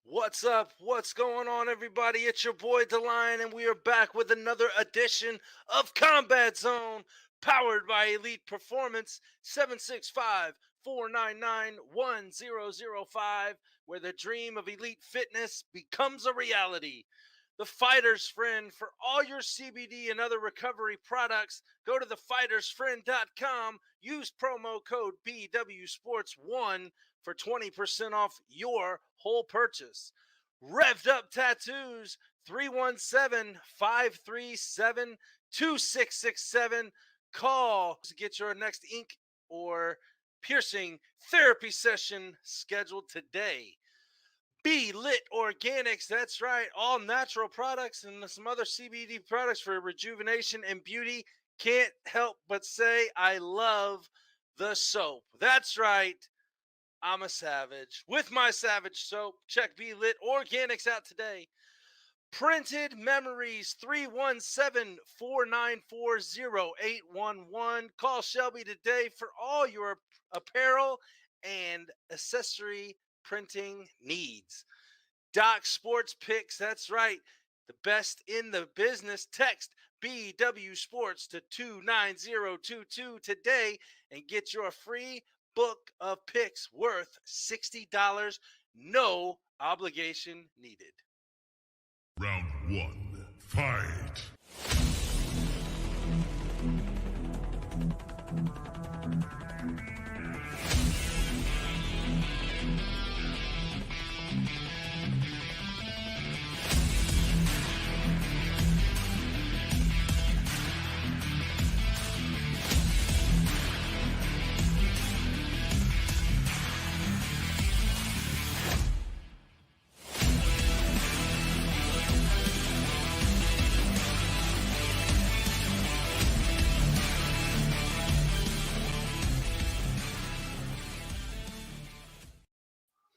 What's up? What's going on, everybody? It's your boy DeLion, and we are back with another edition of Combat Zone, powered by Elite Performance 765-499-1005, where the dream of elite fitness becomes a reality. The fighter's friend for all your CBD and other recovery products. Go to thefightersfriend.com. Use promo code BWSports1 for 20% off your whole purchase. Revved Up Tattoos, 317-537-2667. Call to get your next ink or piercing therapy session scheduled today. BeeLit Organics, that's right, all natural products and some other CBD products for rejuvenation and beauty. Can't help but say I love the soap. That's right. I'm a savage. With my savage soap, check BeeLit Organics out today. Printed Memories, 317-494-0811. Call Shelby today for all your apparel and accessory printing needs. Doc Sports Picks, that's right, the best in the business. Text BW Sports to 29022 today and get your free book of picks worth $60. No obligation needed. Round one, fight!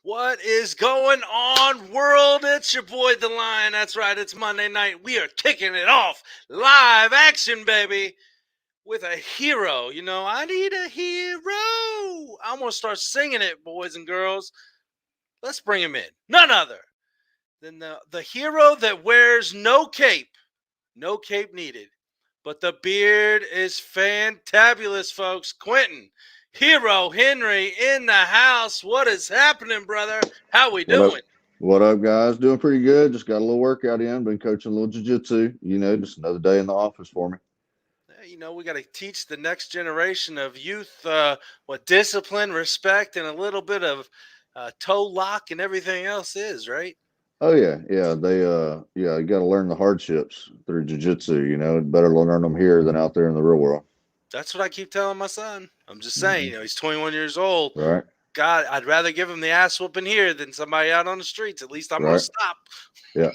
What is going on, world? It's your boy, The Lion. That's right, it's Monday night. We are kicking it off. Live action, baby, with a hero. You know, I need a hero. I'm going to start singing it, boys and girls. Let's bring him in. None other than the hero that wears no cape. No cape needed. But the beard is fantabulous, folks. Quentin Hero Henry in the house. What is happening, brother? How we What up? doing? What up, guys? Doing pretty good. Just got a little workout in. Been coaching a little jiu-jitsu. Just another day in the office for me. You know, we got to teach the next generation of youth what discipline, respect, and a little bit of toe lock and everything else is, right? Oh yeah. You got to learn the hardships through jiu-jitsu. Better learn them here than out there in the real world. That's what I keep telling my son. I'm just saying, Hmm. you know, he's 21 years old. Right, God, I'd rather give him the ass whooping here than somebody out on the streets. At least I'm going to right. stop. Yeah,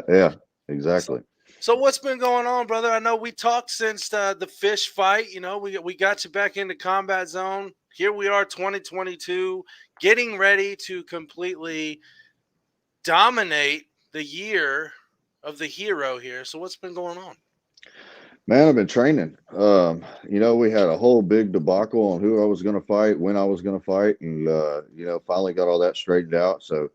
yeah. So, Exactly. so what's been going on, brother? I know we talked since the fish fight. You know, we got you back into Combat Zone. Here we are, 2022, getting ready to completely dominate the year of the hero here. So what's been going on? Man, I've been training. We had a whole big debacle on who I was going to fight, when I was going to fight, and finally got all that straightened out. So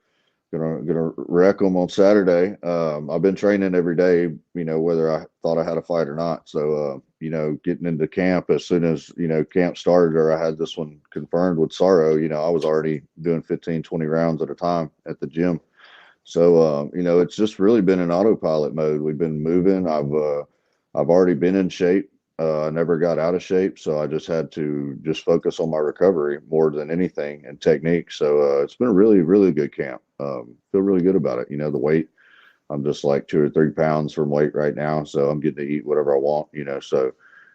gonna wreck them on Saturday. I've been training every day, whether I thought I had a fight or not. So getting into camp as soon as camp started, or I had this one confirmed with Sorrow, I was already doing 15, 20 rounds at a time at the gym. So it's just really been in autopilot mode. We've been moving. I've already been in shape. I never got out of shape, so I just had to just focus on my recovery more than anything and technique. So it's been a really, really good camp. Feel really good about it. The weight, I'm just like 2 or 3 pounds from weight right now, so I'm getting to eat whatever I want. So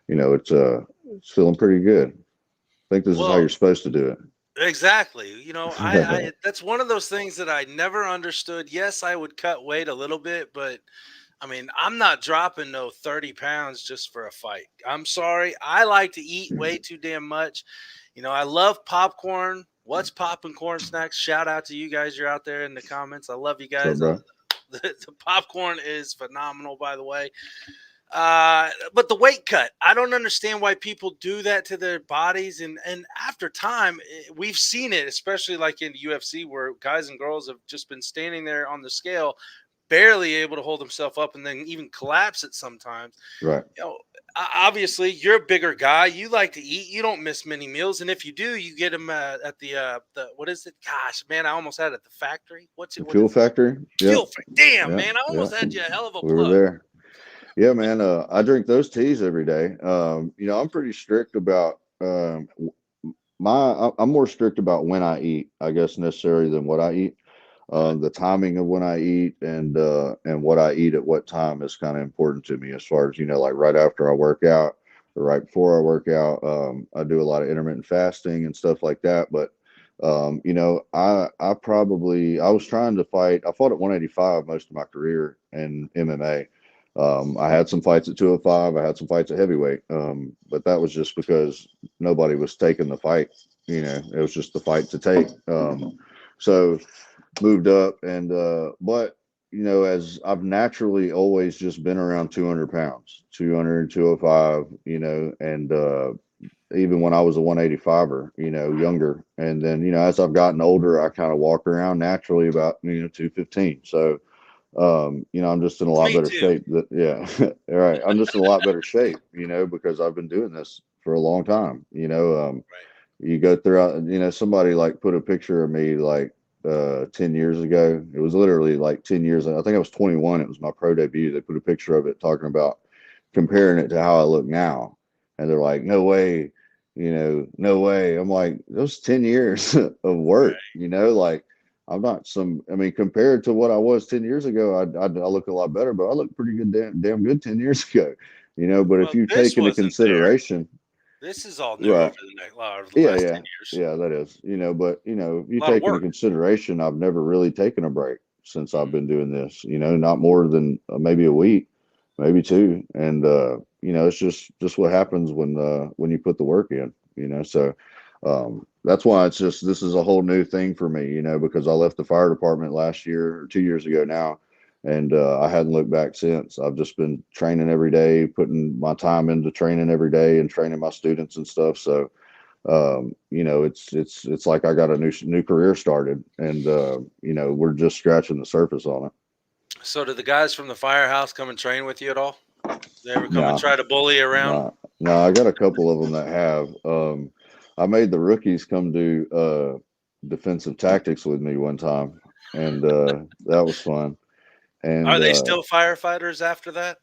it's feeling pretty good. I think this is how Well, you're supposed to do exactly. You know, I it. that's one of those things that I never understood. Yes, I would cut weight a little bit, but I mean, I'm not dropping no 30 pounds just for a fight. I'm sorry. I like to eat way too damn much. You know, I love popcorn. What's popping corn snacks? Shout out to you guys. You're out there in the comments. I love you So, guys. bro. The popcorn is phenomenal, by the way. But the weight cut, I don't understand why people do that to their bodies. And after time, we've seen it, especially like in UFC, where guys and girls have just been standing there on the scale, barely able to hold themselves up, and then even collapse it sometimes. Right. You know, obviously, you're a bigger guy. You like to eat. You don't miss many meals, and if you do, you get them at the what is it? Gosh, man, I almost had it at the factory. What's it? The What Fuel is it? Factory. Yep. Fuel factory. Damn, Yeah. man, I Yeah. almost had you a hell of a We were plug. there. Yeah, man. I drink those teas every day. You know, I'm pretty strict about I'm more strict about when I eat, I guess, necessarily than what I eat. Right. The timing of when I eat and what I eat at what time is kind of important to me as far as, you know, like right after I work out or right before I work out. I do a lot of intermittent fasting and stuff like that. But you know, I was trying to fight. I fought at 185 most of my career in MMA. I had some fights at 205. I had some fights at heavyweight. But that was just because nobody was taking the fight. You know, it was just the fight to take. So moved up but you know, as I've naturally always just been around 200 pounds, 200, 205, you know, and even when I was a 185er, you know, younger. And then, you know, as I've gotten older, I kind of walk around naturally about, you know, 215. So, you know, I'm just in a lot Me better too. shape. Yeah. All right. I'm just in a lot better shape, you know, because I've been doing this for a long time, you know. Right. You go throughout, you know, somebody like put a picture of me like 10 years ago. It was literally like 10 years. I think I was 21. It was my pro debut. They put a picture of it talking about comparing it to how I look now. And they're like, no way, you know, no way. I'm like, those 10 years of work, Right. you know, like I'm not I mean, compared to what I was 10 years ago, I look a lot better, but I look pretty good, damn good 10 years ago, you know. But if Well, you this take into wasn't there. consideration, This is all new right. over the Yeah, last yeah, 10 years. yeah, that is, you know, but you know, if you A lot of take into work. consideration, I've never really taken a break since I've Mhm. been doing this, you know, not more than maybe a week, maybe two. And you know, it's just what happens when you put the work in, you know. So that's why it's just this is a whole new thing for me, you know, because I left the fire department last year or 2 years ago now. And I hadn't looked back since. I've just been training every day, putting my time into training every day and training my students and stuff. So you know, it's like I got a new career started, and you know, we're just scratching the surface on it. So, did the guys from the firehouse come and train with you at all? They ever come and Nah, try to bully you around? nah, nah. I got a couple of them that have. I made the rookies come do defensive tactics with me one time, and that was fun. And Are they still firefighters after that?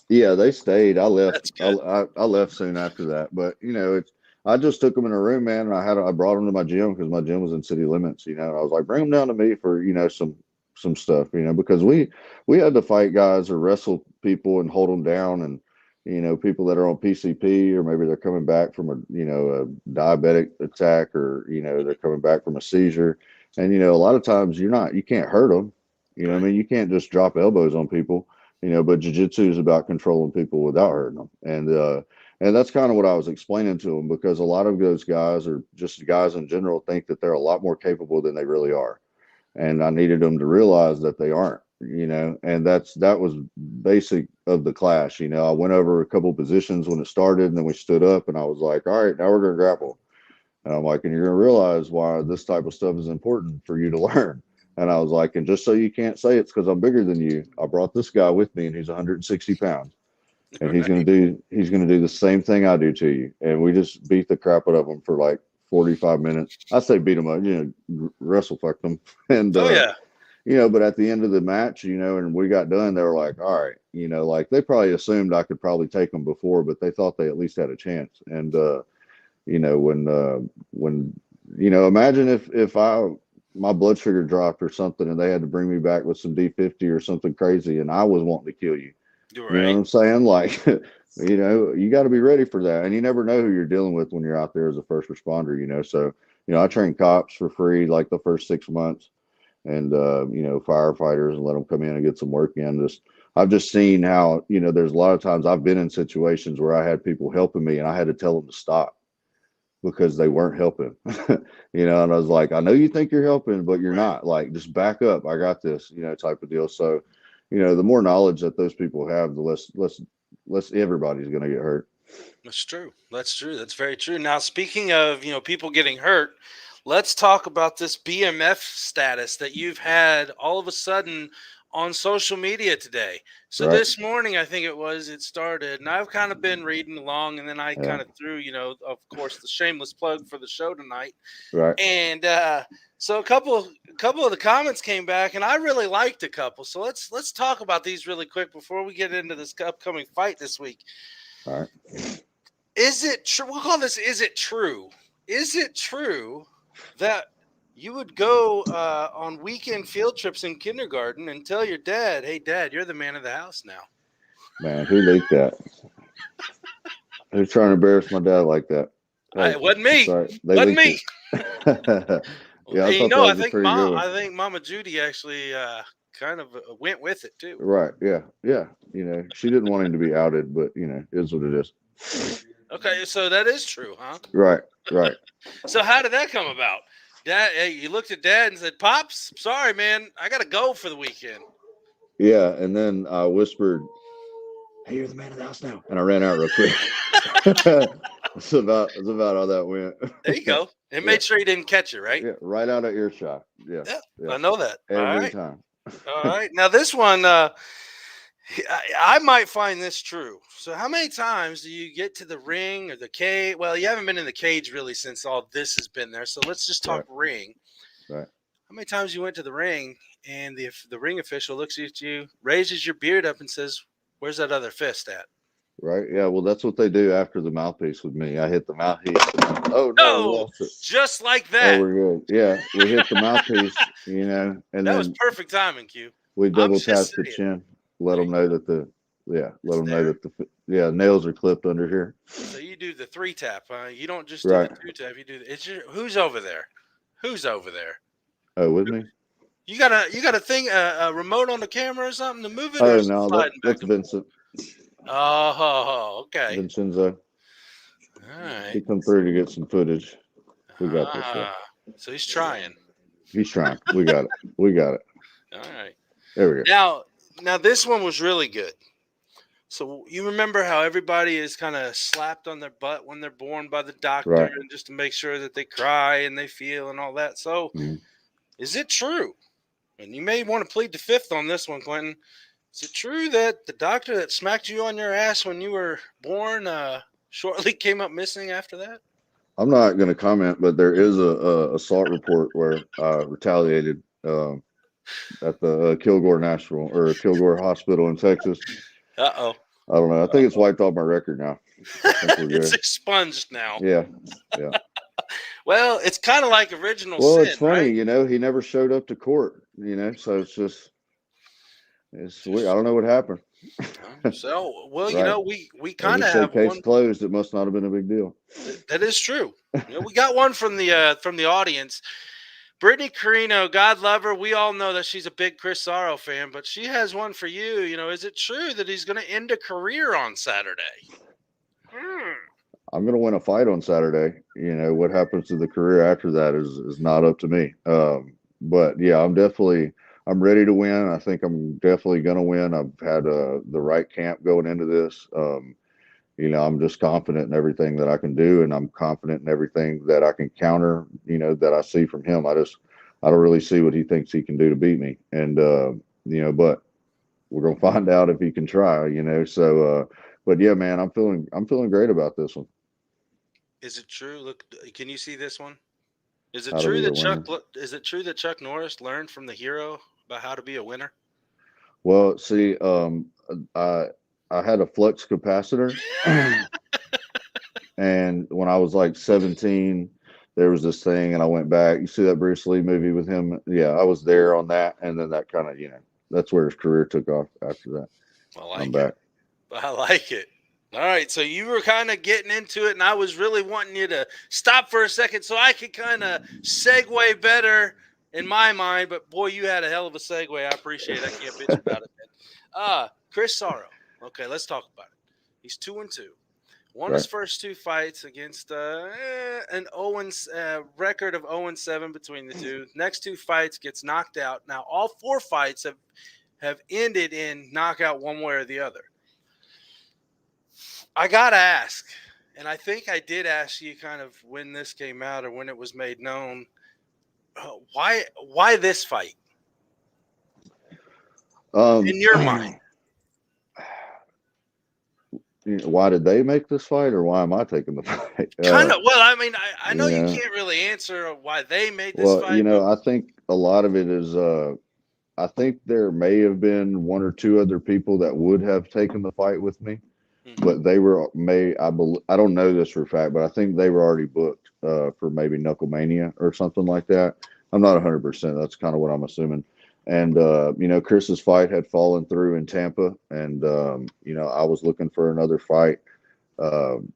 yeah, they stayed. I left. That's good. I left soon after that. But you know, it's I just took them in a room, man, and I brought them to my gym because my gym was in city limits. You know, and I was like, bring them down to me for you know some stuff. You know, because we had to fight guys or wrestle people and hold them down, and you know, people that are on PCP or maybe they're coming back from a you know a diabetic attack or you know they're coming back from a seizure, and you know, a lot of times you can't hurt them. You know, what I Right. mean, you can't just drop elbows on people, you know, but jiu-jitsu is about controlling people without hurting them. And that's kind of what I was explaining to them because a lot of those guys or just guys in general think that they're a lot more capable than they really are. And I needed them to realize that they aren't, you know, and that was basic of the class. You know, I went over a couple positions when it started and then we stood up and I was like, all right, now we're going to grapple. And I'm like, and you're going to realize why this type of stuff is important for you to learn. And I was like, and just so you can't say it's because I'm bigger than you, I brought this guy with me and he's 160 pounds. And Right. he's gonna do the same thing I do to you. And we just beat the crap out of him for like 45 minutes. I say beat him up, you know, wrestle fucked them. And Oh yeah. you know, but at the end of the match, you know, and we got done, they were like, all right, you know, like they probably assumed I could probably take them before, but they thought they at least had a chance. And you know, when you know, imagine if I my blood sugar dropped or something and they had to bring me back with some D50 or something crazy and I was wanting to kill you. You're You know what right. I'm saying? Like, you know, you got to be ready for that. And you never know who you're dealing with when you're out there as a first responder, you know. So, you know, I Mhm. train cops for free like the first 6 months and, you know, firefighters and let them come in and get some work in. I've just seen how, you know, there's a lot of times I've been in situations where I had people helping me and I had to tell them to stop because they weren't helping, you know. And I was like, I know you think you're helping, but you're Right. not. Like, just back up. I got this, you know, type of deal. So, you know, the more knowledge that those people have, the less everybody's going to get hurt. That's true. That's true. That's very true. Now, speaking of, people getting hurt, let's talk about this BMF status that you've had all of a sudden on social media today. So Right. this morning, I think it started, and I've kind of been reading along, and then I Yeah. kind of threw, of course, the shameless plug for the show tonight. Right. And so a couple of the comments came back, and I really liked a couple. So let's talk about these really quick before we get into this upcoming fight this week. All right. Is it true? We'll call this. Is it true? Is it true that you would go on weekend field trips in kindergarten and tell your dad, "Hey, Dad, you're the man of the house now"? Man, who leaked that? Who's trying to embarrass my dad like that? Hey, It wasn't me. sorry, they Wasn't leaked me. it. Yeah, I thought that was a pretty good one. I think Mama Judy actually kind of went with it too. Right. Yeah. Yeah. She didn't want him to be outed, but is what it is. Okay, so that is true, huh? Right. Right. So how did that come about? Dad, you looked at Dad and said, "Pops, sorry, man, I gotta go for the weekend." Yeah, and then I whispered, "Hey, you're the man of the house now," and I ran out real quick. That's about how that went. There you go. And made sure he didn't catch it, right? Yeah, right out of earshot. Yeah. I know that. Every time. All right. Now this one, I might find this true. So how many times do you get to the ring or the cage? Well, you haven't been in the cage really since all this has been there. So let's just talk ring. Right. How many times you went to the ring and the ring official looks at you, raises your beard up and says, "Where's that other fist at?" Right. Yeah. Well, that's what they do after the mouthpiece with me. I hit the mouthpiece. Oh no! We lost it. Just like that. Oh, we're good. Yeah, we hit the mouthpiece. And that then was perfect timing, Q. We double tap the chin. Let them know that the nails are clipped under here. So you do the 3-tap, huh? You don't just do the 2-tap. You do who's over there? Who's over there? Oh, with me? You got a thing, a remote on the camera or something to move it? Oh no, that's Vincent. Oh, okay. Vincenzo. All right. He come through to get some footage. We got this one. So he's trying. He's trying. We got it. We got it. All right. There we go. Now this one was really good. So you remember how everybody is kind of slapped on their butt when they're born by the doctor, and just to make sure that they cry and they feel and all that. So is it true? And you may want to plead the fifth on this one, Quentin. Is it true that the doctor that smacked you on your ass when you were born shortly came up missing after that? I'm not going to comment, but there is a assault report where I retaliated at the Kilgore Kilgore Hospital in Texas. Uh-oh. I don't know. I think it's wiped off my record now. It's expunged now. Yeah. Well, it's kind of like original sin. Well, sin, it's funny, right? He never showed up to court, so it's weird. I don't know what happened. So, well, right. we kind of have case closed. It must not have been a big deal. That is true. We got one from the audience. Brittany Carino, God love her. We all know that she's a big Chris Sorrow fan, but she has one for you. Is it true that he's going to end a career on Saturday? I'm going to win a fight on Saturday. What happens to the career after that is not up to me. But yeah, I'm ready to win. I think I'm definitely going to win. I've had the right camp going into this. I'm just confident in everything that I can do, and I'm confident in everything that I can counter, that I see from him. I don't really see what he thinks he can do to beat me. And, but we're going to find out if he can try, so, but yeah, man, I'm feeling great about this one. Is it true? Look, can you see this one? Is it true that Chuck Norris learned from the hero about how to be a winner? Well, see, I had a flux capacitor, and when I was like 17, there was this thing, and I went back. You see that Bruce Lee movie with him? Yeah, I was there on that, and then that kind of, that's where his career took off after that. I'm back. I like it. All right, so you were kind of getting into it, and I was really wanting you to stop for a second so I could kind of segue better in my mind. But boy, you had a hell of a segue. I appreciate it. I can't bitch about it, man. Chris Sorrow. Okay, let's talk about it. He's 2-2. Won his first 2 fights against an record of 0-7 between the two. Next 2 fights gets knocked out. Now all 4 fights have ended in knockout one way or the other. I gotta ask, and I think I did ask you kind of when this came out or when it was made known. Why this fight Um, in your mind? why did they make this fight, or why am I taking the fight? Kind of. Well, I mean, I know You you know, can't really answer why they made this well, fight, but I think a lot of it is, I think there may have been one or two other people that would have taken the fight with me, Mhm. but they were I don't know this for a fact, but I think they were already booked for maybe Knucklemania or something like that. I'm not 100%. That's kind of what I'm assuming. And Chris's fight had fallen through in Tampa, and I was looking for another fight. And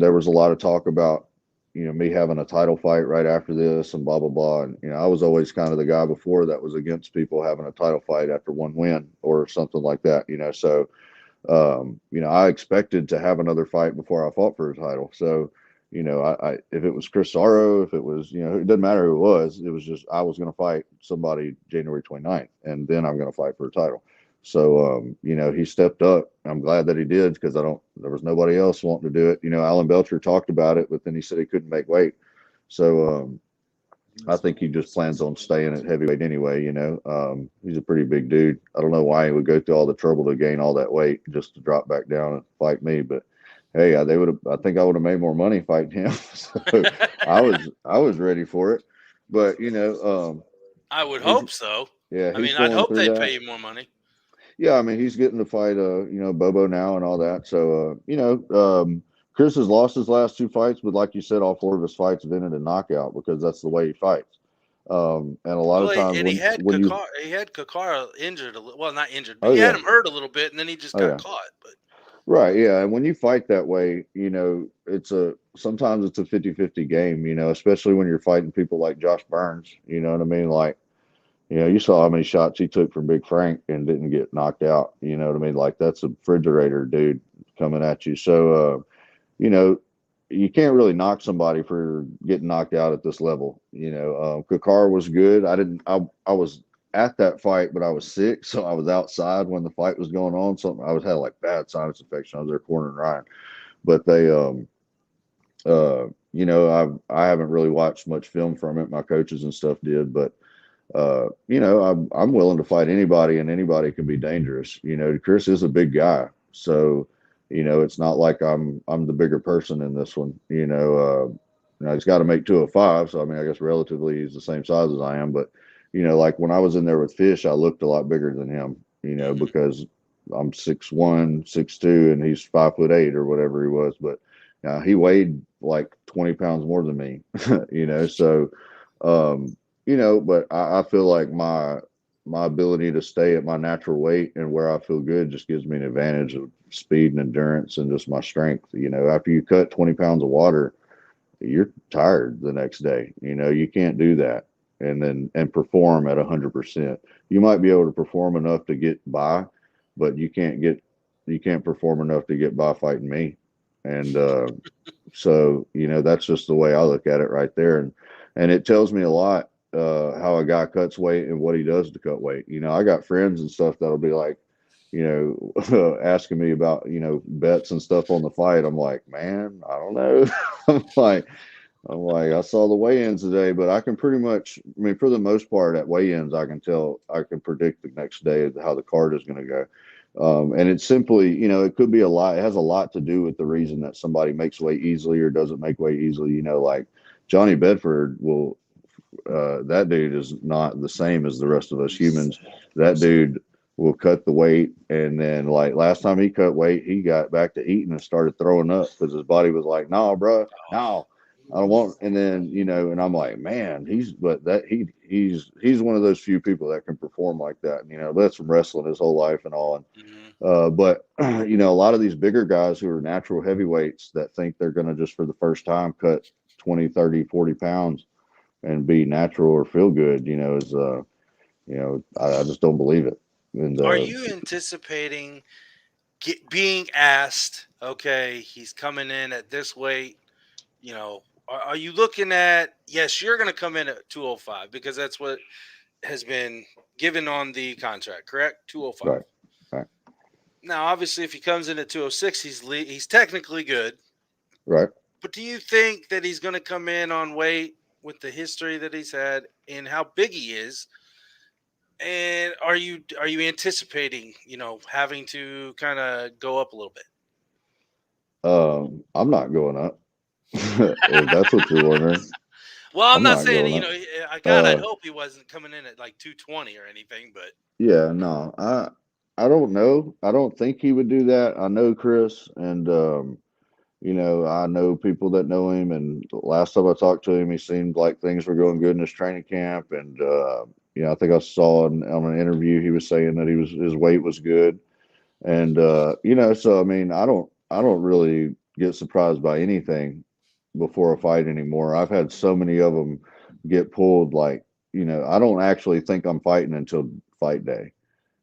there was a lot of talk about me having a title fight right after this and blah blah blah. And I was always kind of the guy before that was against people having a title fight after one win or something like that. So I expected to have another fight before I fought for a title. So, I if it was Chris Sorrow, if it was, it doesn't matter who it was just I was going to fight somebody January 29th, and then I'm going to fight for a title. So, he stepped up. I'm glad that he did because there was nobody else wanting to do it. Alan Belcher talked about it, but then he said he couldn't make weight. So, I think he just plans on staying at heavyweight anyway. He's a pretty big dude. I don't know why he would go through all the trouble to gain all that weight just to drop back down and fight me. But hey, they would have. I think I would have made more money fighting him. So I was ready for it. But I would he's hope so. yeah, I he's mean, I'd going hope through they'd that. pay you more money. Yeah, I mean he's getting to fight Bobo now and all that. So Chris has lost his last two fights, but like you said, all four of his fights have ended in knockout because that's the way he fights. And a lot Well, of times and when you He had Kakara injured a little. Well, not injured, but oh he had yeah, him hurt a little bit, and then he just oh got yeah, caught. But right, yeah. And when you fight that way, sometimes it's a 50-50 game, especially when you're fighting people like Josh Burns, you know what I mean? Like, you saw how many shots he took from Big Frank and didn't get knocked out, you know what I mean? Like that's a refrigerator dude coming at you. So you know, you can't really knock somebody for getting knocked out at this level. Kakar was good. I was at that fight, but I was sick, so I was outside when the fight was going on. Something I was had like bad sinus infection. I was there cornering Ryan, but they, I haven't really watched much film from it. My coaches and stuff did, but I'm willing to fight anybody, and anybody can be dangerous. Chris is a big guy, so it's not like I'm the bigger person in this one. He's got to make 205, so I mean, I guess relatively he's the same size as I am. But like when I was in there with Fish, I looked a lot bigger than him. mhm. Because I'm 6'1", 6'2", and he's 5'8" or whatever he was. But he weighed like 20 pounds more than me. So. Um, but I feel like my ability to stay at my natural weight and where I feel good just gives me an advantage of speed and endurance and just my strength. After you cut 20 pounds of water, you're tired the next day. You can't do that and perform at 100%. You might be able to perform enough to get by, but you can't perform enough to get by fighting me. And so, that's just the way I look at it right there. And it tells me a lot how a guy cuts weight and what he does to cut weight. I got friends and stuff that'll be like, asking me about, bets and stuff on the fight. I'm like, man, I don't know. I'm like, I saw the weigh-ins today, but I can pretty much, I mean, for the most part at weigh-ins, I can predict the next day how the card is going to go. And it's simply, it could be a lot. It has a lot to do with the reason that somebody makes weight easily or doesn't make weight easily. Like Johnny Bedford that dude is not the same as the rest of us humans. That dude will cut the weight, and then like last time he cut weight, he got back to eating and started throwing up because his body was like, "No, bro, no, I don't want." And then and I'm like, man, he's one of those few people that can perform like that. And that's from wrestling his whole life and all. And Mhm. but a lot of these bigger guys who are natural heavyweights that think they're going to just for the first time cut 20, 30, 40 pounds and be natural or feel good, is I just don't believe it. And Are you anticipating being asked? Okay, he's coming in at this weight. Are you looking at? Yes, you're going to come in at 205 because that's what has been given on the contract. Correct, 205. right, right. Now, obviously, if he comes in at 206, he's technically good. Right. But do you think that he's going to come in on weight with the history that he's had and how big he is? And are you anticipating, having to kind of go up a little bit? I'm not going up. If that's what you're wondering, Well, I'm I'm not not saying, going up. I'd hope he wasn't coming in at like 220 or anything, but Yeah, no, I don't know. I don't think he would do that. I know Chris, and I know people that know him. And last time I talked to him, he seemed like things were going good in his training camp. And I think I saw on an interview he was saying that his weight was good. And so I mean, I don't really get surprised by anything before a fight anymore. I've had so many of them get pulled. Like, I don't actually think I'm fighting until fight day.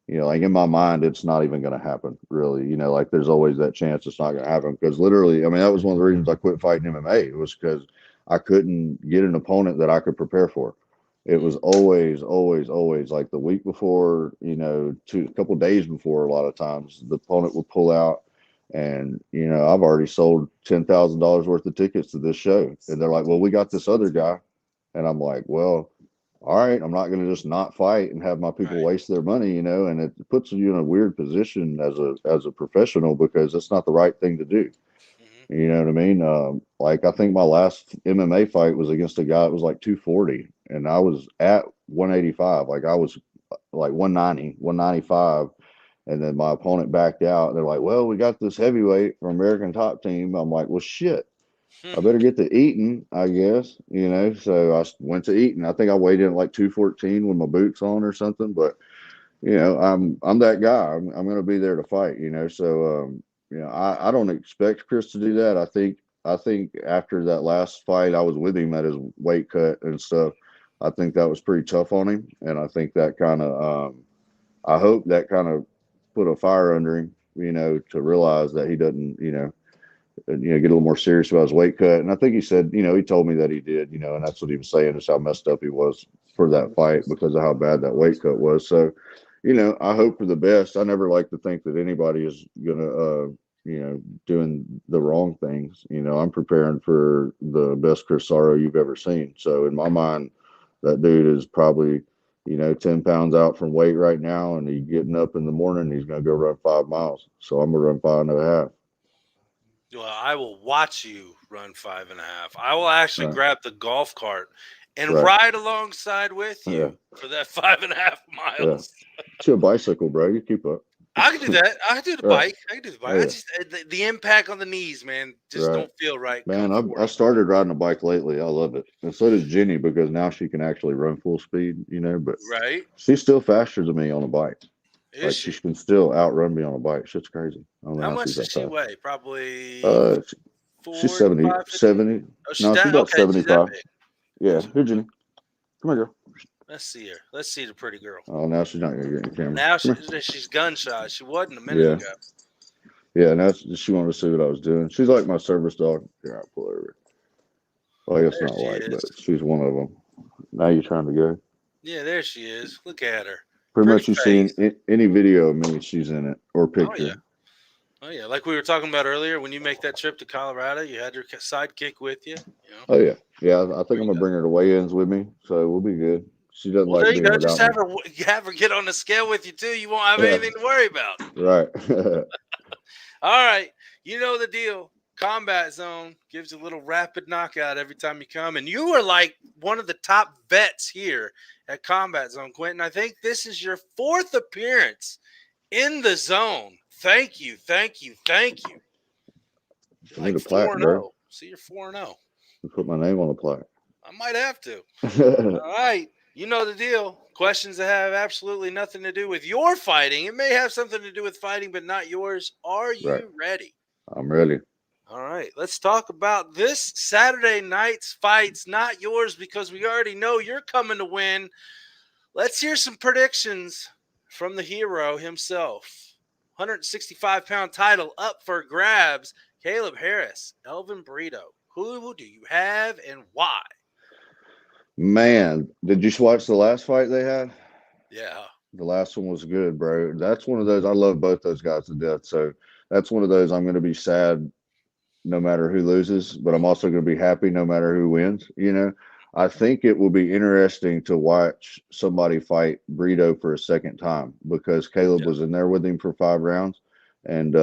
Like in my mind, it's not even going to happen, really. Like there's always that chance it's not going to happen because literally, I mean, that was one of the reasons I quit fighting MMA. It was because I couldn't get an opponent that I could prepare for. It was always, always, always like the week before, a couple days before. A lot of times, the opponent would pull out, and I've already sold $10,000 worth of tickets to this show, and they're like, "Well, we got this other guy," and I'm like, "Well, all right, I'm not going to just not fight and have my people right. waste their money, and it puts you in a weird position as a professional because it's not the right thing to do. Hmm. You know what I mean? Like I think my last MMA fight was against a guy that was like 240, and I was at 185. Like I was like 190, 195, and then my opponent backed out. They're like, "Well, we got this heavyweight from American Top Team." I'm like, "Well, shit." I better get to eating, I guess, So I went to eating. I think I weighed in at like 214 with my boots on or something. But I'm that guy. I'm going to be there to fight, So I don't expect Chris to do that. I think after that last fight, I was with him at his weight cut and stuff. I think that was pretty tough on him, and I think that kind of I hope that kind of put a fire under him, to realize that he doesn't, get a little more serious about his weight cut. And I think he said, he told me that he did, and that's what he was saying is how messed up he was for that fight because of how bad that weight cut was. So, I hope for the best. I never like to think that anybody is gonna, doing the wrong things. I'm preparing for the best Chris Sorrow you've ever seen. So in my mind, that dude is probably, 10 pounds out from weight right now, and he's getting up in the morning. He's gonna go run 5 miles. So I'm gonna run 5.5. Well, I will watch you run 5.5. I will actually Right. grab the golf cart and Right. ride alongside with Yeah. you for that 5.5 Yeah. miles. It's your bicycle, bro. You keep up. I can do that. I can do the Right. bike. I can do the bike. Oh I yeah. just the impact on the knees, man, just Right. don't feel right Man, come I 40. started riding a bike lately. I love it. And so does Jenny because now she can actually run full speed, but Right? she's still faster than me on a bike. Is Like she she? can still outrun me on a bike. Shit's crazy. I don't know How how much she's does that she fast. weigh? Probably Uh she's 70, 45, 50. 70. Oh, she's No, she's that about okay, she's that 75. big. Yeah. She's- Here, Jenny. Come here, girl. Let's see her. Let's see the pretty girl. Oh, now she's not gonna get in the camera. Now Come here. she's gun shy. She wasn't a minute Yeah. ago. Yeah, now she wanted to see what I was doing. She's like my service dog. Here, I'll pull her over. Well, I guess There not she like, is. but she's one of them. Now you're trying to go. Yeah, there she is. Look at her. Pretty Pretty much you see face. any video of me, she's in it or Oh yeah. picture. Oh yeah. Like we were talking about earlier, when you make that trip to Colorado, you had your sidekick with you. Oh yeah, yeah. I think There I'm you gonna go. bring her to weigh-ins with me, so we'll be good. She doesn't Well, there like you being go. Just without me. have her get on the scale with you too. You won't have Yeah, anything to worry about. right. All right. You know the deal. Combat Zone gives you a little rapid knockout every time you come. And you are like one of the top vets here at Combat Zone, Quentin. I think this is your 4th appearance in the zone. Thank you. Thank you. Thank you. You're I need like a plaque, 4 and bro. 0. See, you're 4 and 0. Put my name on the plaque. I might have to. All right. You know the deal. Questions that have absolutely nothing to do with your fighting. It may have something to do with fighting, but not yours. Are Right. you ready? I'm ready. All right, let's talk about this Saturday night's fights, not yours because we already know you're coming to win. Let's hear some predictions from the hero himself. 165-pound title up for grabs. Caleb Harris, Elvin Brito. Who do you have and why? Man, did you watch the last fight they had? Yeah. The last one was good, bro. That's one of those. I love both those guys to death. So that's one of those. I'm going to be sad no matter who loses, but I'm also going to be happy no matter who wins. I think it will be interesting to watch somebody fight Brito for a second time because Caleb Yeah. was in there with him for 5 rounds, and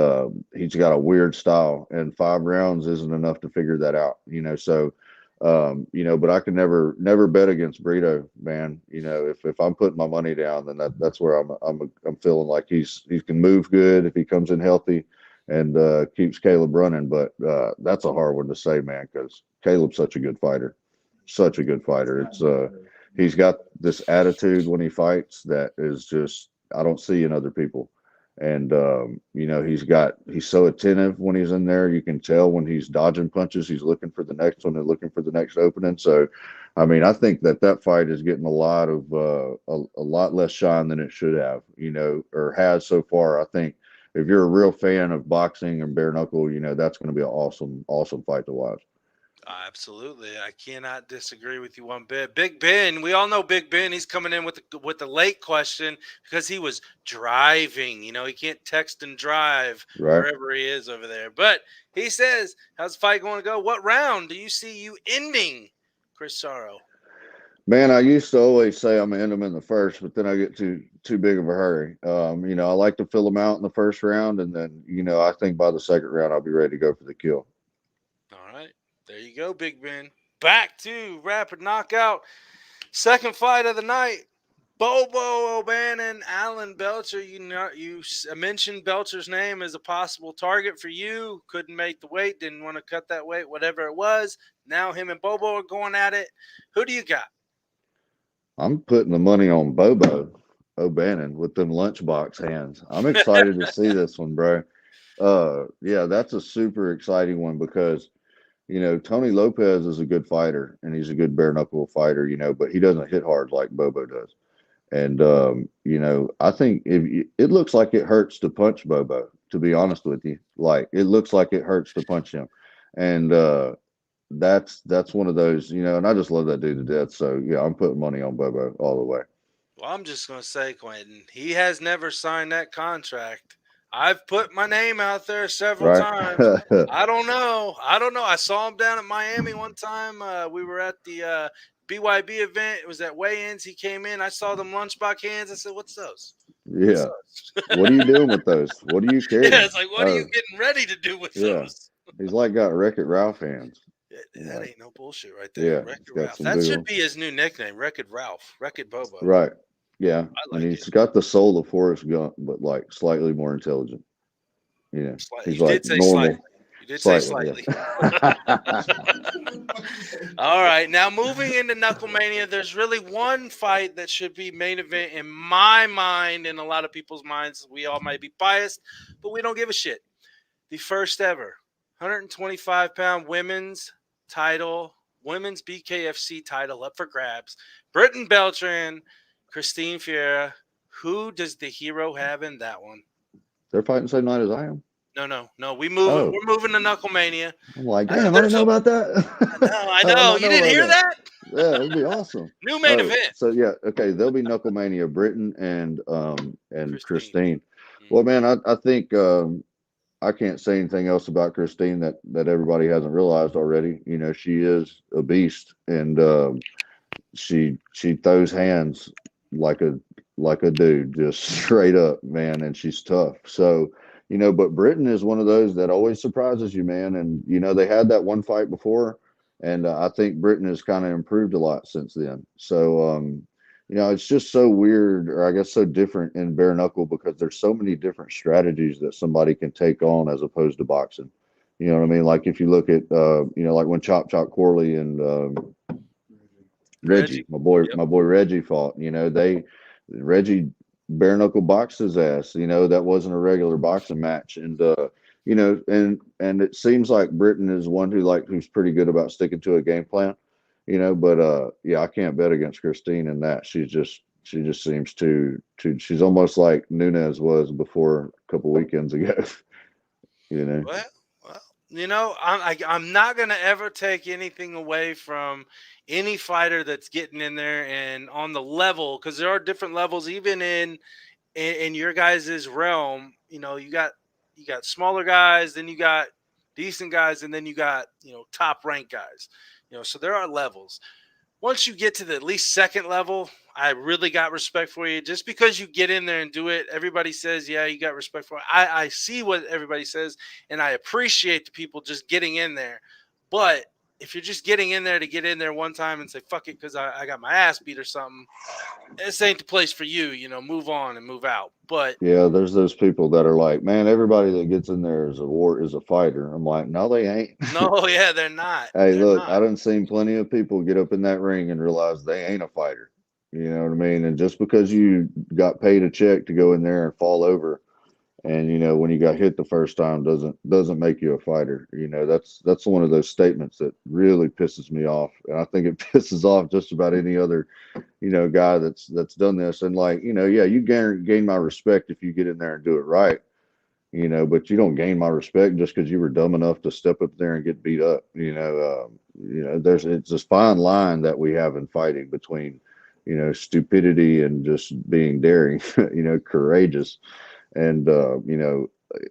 he's got a weird style, and 5 rounds isn't enough to figure that out. So. But I can never bet against Brito, man. If I'm putting my money down, then that's where I'm feeling like he can move good if he comes in healthy and keeps Caleb running. But that's a hard one to say, man, because Caleb's such a good fighter, such a good fighter. He's got this attitude when he fights that is just I don't see in other people. And he's so attentive when he's in there. You can tell when he's dodging punches, he's looking for the next one and looking for the next opening. So, I mean, I think that fight is getting a lot of a lot less shine than it should have, or has so far. I think if you're a real fan of boxing and bare knuckle, that's going to be an awesome fight to watch. Absolutely, I cannot disagree with you one bit. Big Ben, we all know Big Ben. He's coming in with the late question because he was driving. He can't text and drive Right. wherever he is over there. But he says, "How's the fight going to go? What round do you see you ending, Chris Sorrow?" Man, I used to always say I'm gonna end them in the first, but then I get too big of a hurry. I like to fill them out in the first round, and then I think by the second round I'll be ready to go for the kill. All right, there you go, Big Ben. Back to rapid knockout. Second fight of the night. Bobo O'Bannon, Alan Belcher. You mentioned Belcher's name as a possible target for you. Couldn't make the weight. Didn't want to cut that weight. Whatever it was. Now him and Bobo are going at it. Who do you got? I'm putting the money on Bobo O'Bannon with them lunchbox hands. I'm excited to see this one, bro. Yeah, that's a super exciting one because Tony Lopez is a good fighter and he's a good bare knuckle fighter, but he doesn't hit hard like Bobo does. And I think it looks like it hurts to punch Bobo, to be honest with you. Like it looks like it hurts to punch him. And that's one of those, and I just love that dude to death. So yeah, I'm putting money on Bobo all the way. Well, I'm just going to say, Quentin, he has never signed that contract. I've put my name out there several Right. times. I don't know. I saw him down at Miami one time. We were at the BYB event. It was at weigh-ins. He came in. I saw them lunchbox hands. I said, "What's those? What's Yeah. those?" What are you doing with those? What are you Yeah, carrying? it's like, what are you Oh, getting ready to do with yeah. those? He's like got Wreck-It Ralph hands. That Like, ain't no bullshit right there. yeah, he's Wreck-It got Ralph. some That big should ones. be his new nickname, Wreck-It Ralph. Wreck-It Bobo. Right. Yeah. I And like it. he's got the soul of Forrest Gump, but like slightly more intelligent. Slightly. He's You like did say slightly. normal. You did say Slightly, slightly. yeah. All right. Now moving into Knucklemania, there's really one fight that should be main event in my mind, in a lot of people's minds. We all might be biased, but we don't give a shit. The first ever 125-pound women's title, women's BKFC title up for grabs. Britton Beltran, Christine Fiera. Who does the hero have in that one? They're fighting same night as I am. No. We're Oh, moving to Knucklemania. I'm like, damn, I didn't There's know a about that. I How did I know. not You know didn't about hear that? that? Yeah, it'd be awesome. New main Oh, event. so yeah, okay, there'll be Knucklemania, Britain and Christine. Christine. Well, man, I think I can't say anything else about Christine that everybody hasn't realized already. She is a beast, and she throws hands like a dude, just straight up, man, and she's tough. So, but Britain is one of those that always surprises you, man. And they had that one fight before, and I think Britain has kind of improved a lot since then. So, it's just so weird, or I guess so different in bare knuckle because there's so many different strategies that somebody can take on as opposed to boxing. You know what I mean? Like if you look at, like when Chop Corley and Reggie, Reggie. Yep. my boy Reggie fought. Reggie bare knuckle boxed his ass. That wasn't a regular boxing match, and and it seems like Britain is one who's pretty good about sticking to a game plan. But yeah, I can't bet against Christine in that. She just seems too. She's almost like Nunez was before a couple weekends ago. Well, I'm not gonna ever take anything away from any fighter that's getting in there and on the level, because there are different levels even in your guys' realm. You got smaller guys, then you got decent guys, and then you got top ranked guys. So there are levels. Once you get to the at least second level, I really got respect for you. Just because you get in there and do it, everybody says, yeah, you got respect for it. I see what everybody says, and I appreciate the people just getting in there. But if you're just getting in there to get in there one time and say, fuck it, because I got my ass beat or something, this ain't the place for you. Move on and move out. But Yeah, there's those people that are like, man, everybody that gets in there is a fighter. I'm like, no, they ain't. no, yeah, they're not. Hey, They're look, not. I done seen plenty of people get up in that ring and realize they ain't a fighter. You know what I mean? And just because you got paid a check to go in there and fall over, and when you got hit the first time doesn't make you a fighter. That's one of those statements that really pisses me off, and I think it pisses off just about any other guy that's done this. And like, yeah, you gain my respect if you get in there and do it right. But you don't gain my respect just because you were dumb enough to step up there and get beat up. It's this fine line that we have in fighting between stupidity and just being daring, courageous. And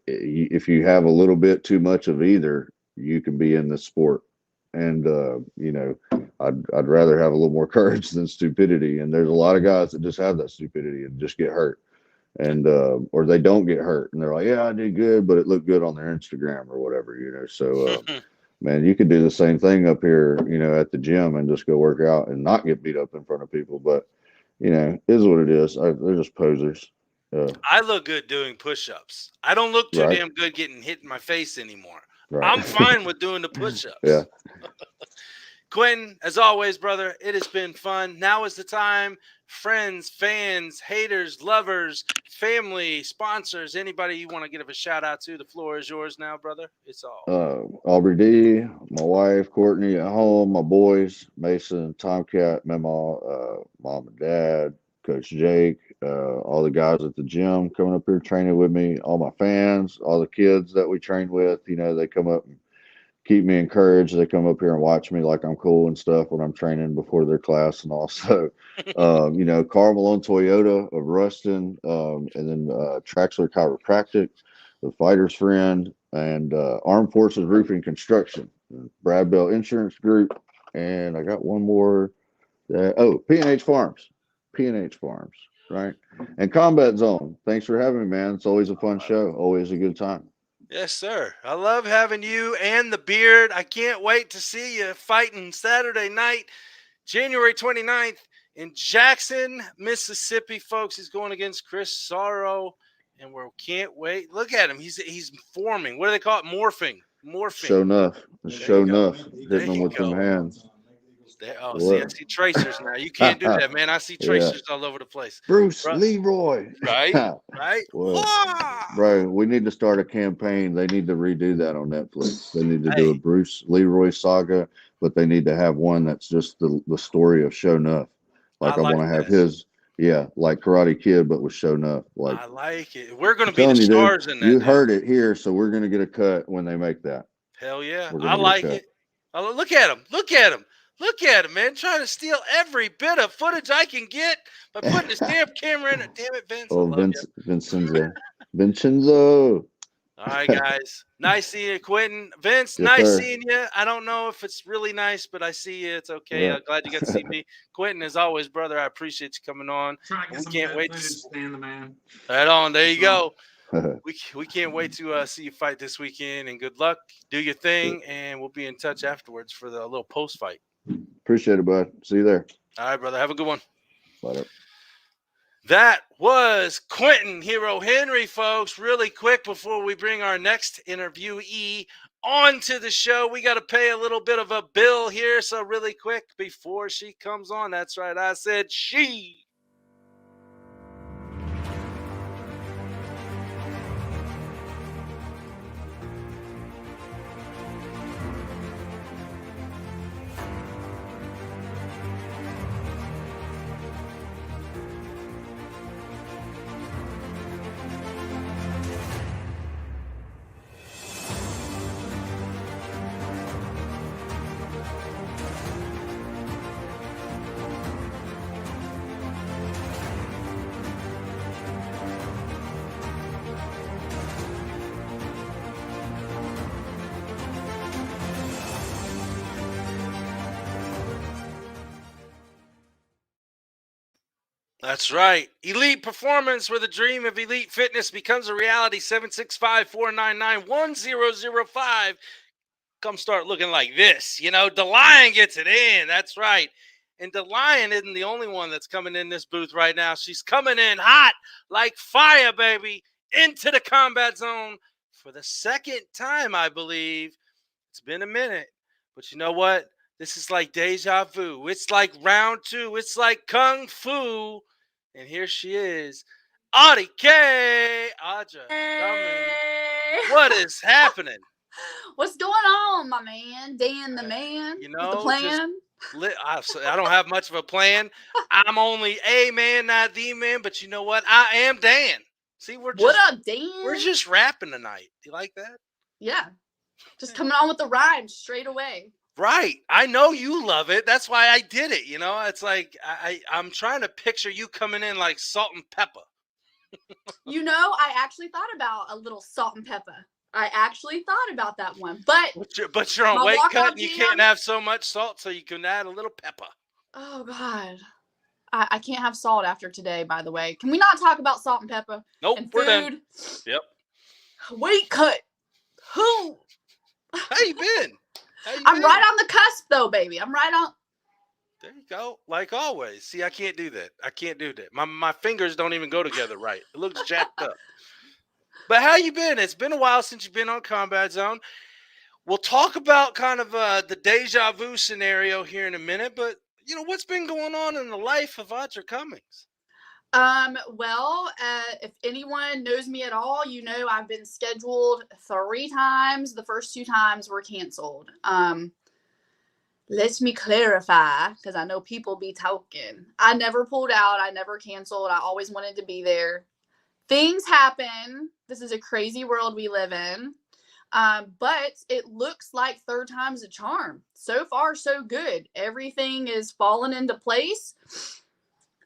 if you have a little bit too much of either, you can be in this sport. And I'd rather have a little more courage than stupidity. And there's a lot of guys that just have that stupidity and just get hurt, and or they don't get hurt, and they're like, yeah, I did good, but it looked good on their Instagram or whatever. So man, you could do the same thing up here, at the gym, and just go work out and not get beat up in front of people. But is what it is. They're just posers. I look good doing push-ups. I don't look too Right. damn good getting hit in my face anymore. Right. I'm fine with doing the push-ups. Yeah. Quentin, as always, brother, it has been fun. Now is the time. Friends, fans, haters, lovers, family, sponsors, anybody you want to give a shout out to, the floor is yours now, brother. It's all. Aubrey D, my wife, Courtney at home, my boys, Mason, Tomcat, Memo, mom and dad, Coach Jake, all the guys at the gym coming up here training with me, all my fans, all the kids that we train with, they come up and keep me encouraged. They come up here and watch me like I'm cool and stuff when I'm training before their class. And also, Carl Malone Toyota of Ruston, and then Traxler Chiropractic, the Fighter's Friend, and Armed Forces Roofing Construction, Brad Bell Insurance Group, and I got one more. P&H Farms, right? And Combat Zone. Thanks for having me, man. It's always a fun show. Always a good time. Yes, sir. I love having you and the beard. I can't wait to see you fighting Saturday night, January 29th in Jackson, Mississippi, folks. He's going against Chris Sorrow, and we can't wait. Look at him. He's forming. What do they call it? Morphing. Show enough. Show enough. Hitting them with them hands. See, I see tracers now. You can't do that, man. I see tracers all over the place. Bruce Leroy. Right? Well, bro, we need to start a campaign. They need to redo that on Netflix. They need to do a Bruce Leroy saga, but they need to have one that's just the story of Show Enough. Like I want to have his, like Karate Kid, but with Show Enough. Like I like it. We're going to be the stars in that. You heard it here, so we're going to get a cut when they make that. Hell yeah. I like it. Look at him. Look at him. Look at him, man, trying to steal every bit of footage I can get by putting his damn camera in it. Damn it, Vince. Oh, Vincenzo. All right, guys. Nice seeing you, Quentin. Vince, yes, nice sir. seeing you. I don't know if it's really nice, but I see you. It's okay. Yeah. I'm glad you got to see me. Quentin, as always, brother, I appreciate you coming on. We can't wait to stand the man. Right on. There you go. We can't wait to see you fight this weekend, and good luck. Do your thing, and we'll be in touch afterwards for the little post fight. Appreciate it, bud. See you there. All right, brother. Have a good one. Later. That was Quentin Hero Henry, folks. Really quick before we bring our next interviewee onto the show, we got to pay a little bit of a bill here. So really quick before she comes on. That's right. I said she. That's right. Elite performance, where the dream of elite fitness becomes a reality. 765-499-1005. Come start looking like this. DeLion gets it in. That's right. And DeLion isn't the only one that's coming in this booth right now. She's coming in hot like fire, baby, into the combat zone for the second time, I believe. It's been a minute, but you know what? This is like deja vu. It's like round two. It's like kung fu. And here she is, Audie K. Audra Cummings. Hey. What is happening? What's going on, my man? Dan the man with the plan? I don't have much of a plan. I'm only a man, not the man. But you know what? I am Dan. See, What up, Dan? We're just rapping tonight. Do you like that? Yeah. Just coming on with the rhymes straight away. Right. I know you love it. That's why I did it. It's like I'm trying to picture you coming in like salt and pepper. I actually thought about a little salt and pepper. I actually thought about that one. But you're on weight cut and you jam, can't have so much salt, so you can add a little pepper. Oh, God. I can't have salt after today, by the way. Can we not talk about salt and pepper? Nope, and we're food? done. Yep. Weight cut. Who? How you been? I'm right on the cusp, though, baby. I'm right on. There you go. Like always. See, I can't do that. I can't do that. My fingers don't even go together right. It looks jacked up. But how you been? It's been a while since you've been on Combat Zone. We'll talk about kind of the deja vu scenario here in a minute. But, what's been going on in the life of Audra Cummings? If anyone knows me at all, I've been scheduled 3 times. The first 2 times were canceled. Let me clarify, because I know people be talking. I never pulled out. I never canceled. I always wanted to be there. Things happen. This is a crazy world we live in. But it looks like 3rd time's a charm. So far, so good. Everything is falling into place.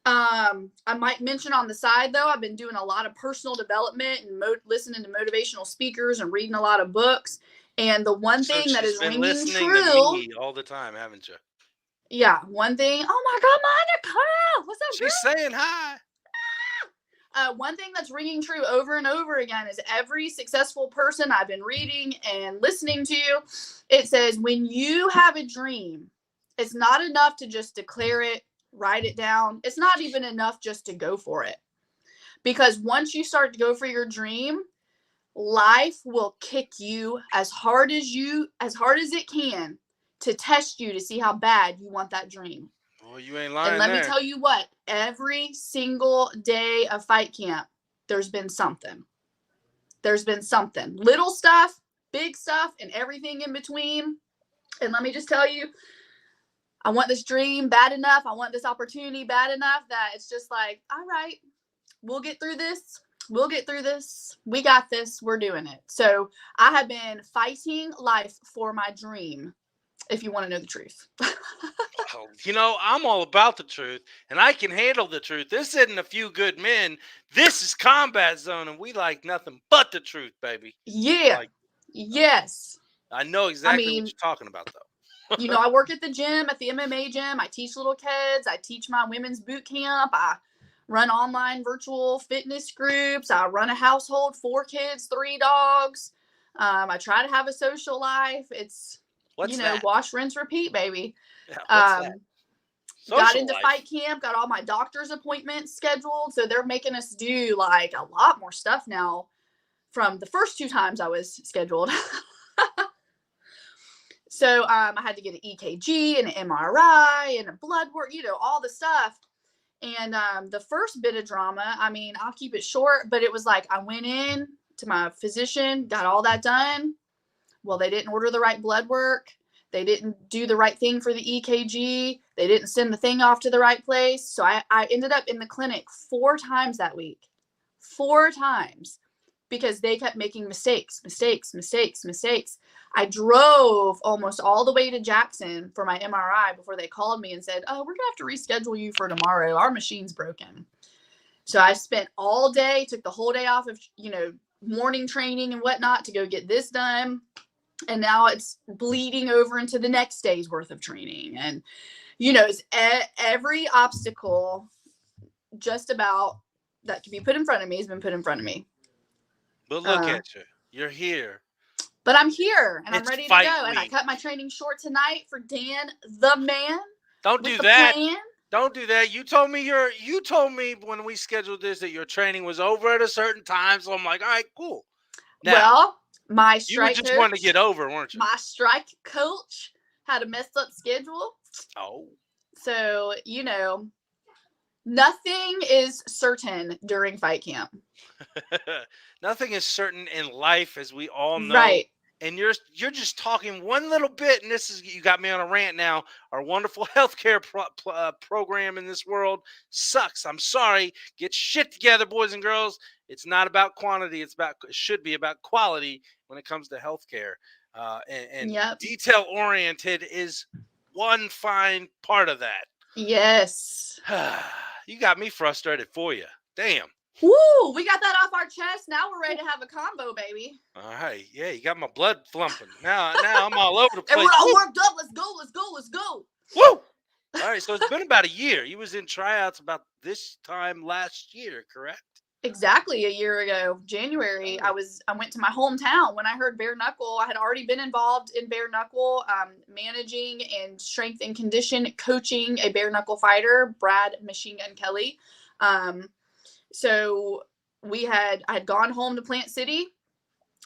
I might mention on the side, though, I've been doing a lot of personal development and listening to motivational speakers and reading a lot of books. And the one thing that is ringing true to me all the time, haven't you? Yeah, one thing. Oh my God, Monica, what's up? She's saying hi. One thing that's ringing true over and over again is every successful person I've been reading and listening to, it says when you have a dream, it's not enough to just declare it, write it down. It's not even enough just to go for it. Because once you start to go for your dream, life will kick you as hard as it can to test you to see how bad you want that dream. Well, you ain't lying. And let me tell you what, every single day of fight camp, there's been something. There's been something. Little stuff, big stuff, and everything in between. And let me just tell you, I want this dream bad enough. I want this opportunity bad enough that it's just like, all right, we'll get through this. We'll get through this. We got this. We're doing it. So I have been fighting life for my dream, if you want to know the truth. I'm all about the truth, and I can handle the truth. This isn't a few good men. This is Combat Zone, and we like nothing but the truth, baby. Yeah. Yes. I know exactly what you're talking about, though. I work at the gym, at the MMA gym. I teach little kids. I teach my women's boot camp. I run online virtual fitness groups. I run a household, 4 kids, 3 dogs. I try to have a social life. It's, that? Wash, rinse, repeat, baby. Yeah, got into fight camp, got all my doctor's appointments scheduled. So they're making us do like a lot more stuff now from the first 2 times I was scheduled. So I had to get an EKG and an MRI and a blood work, all the stuff. And the first bit of drama, I'll keep it short, but it was like I went in to my physician, got all that done. Well, they didn't order the right blood work. They didn't do the right thing for the EKG. They didn't send the thing off to the right place. So I ended up in the clinic 4 times that week. 4 times. Because they kept making mistakes. I drove almost all the way to Jackson for my MRI before they called me and said, oh, we're going to have to reschedule you for tomorrow. Our machine's broken. So I spent all day, took the whole day off of, morning training and whatnot to go get this done. And now it's bleeding over into the next day's worth of training. And, it's every obstacle just about that could be put in front of me has been put in front of me. But look at you. You're here. But I'm here and I'm It's ready to fight go. And I week. cut my training short tonight for Dan the man. Don't with do the that. plan. Don't do that. You told me when we scheduled this that your training was over at a certain time. So I'm like, all right, cool. Now, Well, my you were strike just coach, wanting to get over, weren't you? my strike coach had a messed up schedule. Oh. So, you know, nothing is certain during fight camp. Nothing is certain in life, as we all know. Right. And you're just talking one little bit, and you got me on a rant now. Our wonderful healthcare program in this world sucks. I'm sorry. Get shit together, boys and girls. It's not about quantity. It should be about quality when it comes to healthcare. And Yep. detail oriented is one fine part of that. Yes. You got me frustrated for you. Damn. Woo! We got that off our chest. Now we're ready to have a combo, baby. All right. Yeah, you got my blood flumping. Now I'm all over the place. And we're all worked up. Let's go. Let's go. Let's go. Woo! All right. So it's been about a year. You was in tryouts about this time last year, correct? Exactly a year ago, January. I went to my hometown when I heard bare knuckle. I had already been involved in bare knuckle, managing and strength and condition coaching a bare knuckle fighter, Brad Machine Gun Kelly. So I had gone home to Plant City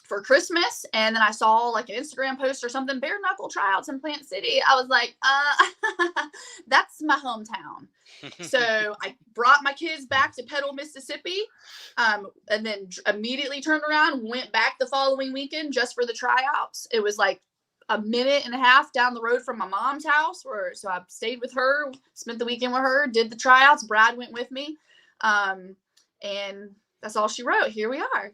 for Christmas, and then I saw like an Instagram post or something, bare knuckle tryouts in Plant City. I was like, that's my hometown. So I brought my kids back to Petal, Mississippi, and then immediately turned around, went back the following weekend just for the tryouts. It was like a minute and a half down the road from my mom's house, so I stayed with her, spent the weekend with her, did the tryouts. Brad went with me. And that's all she wrote. Here we are.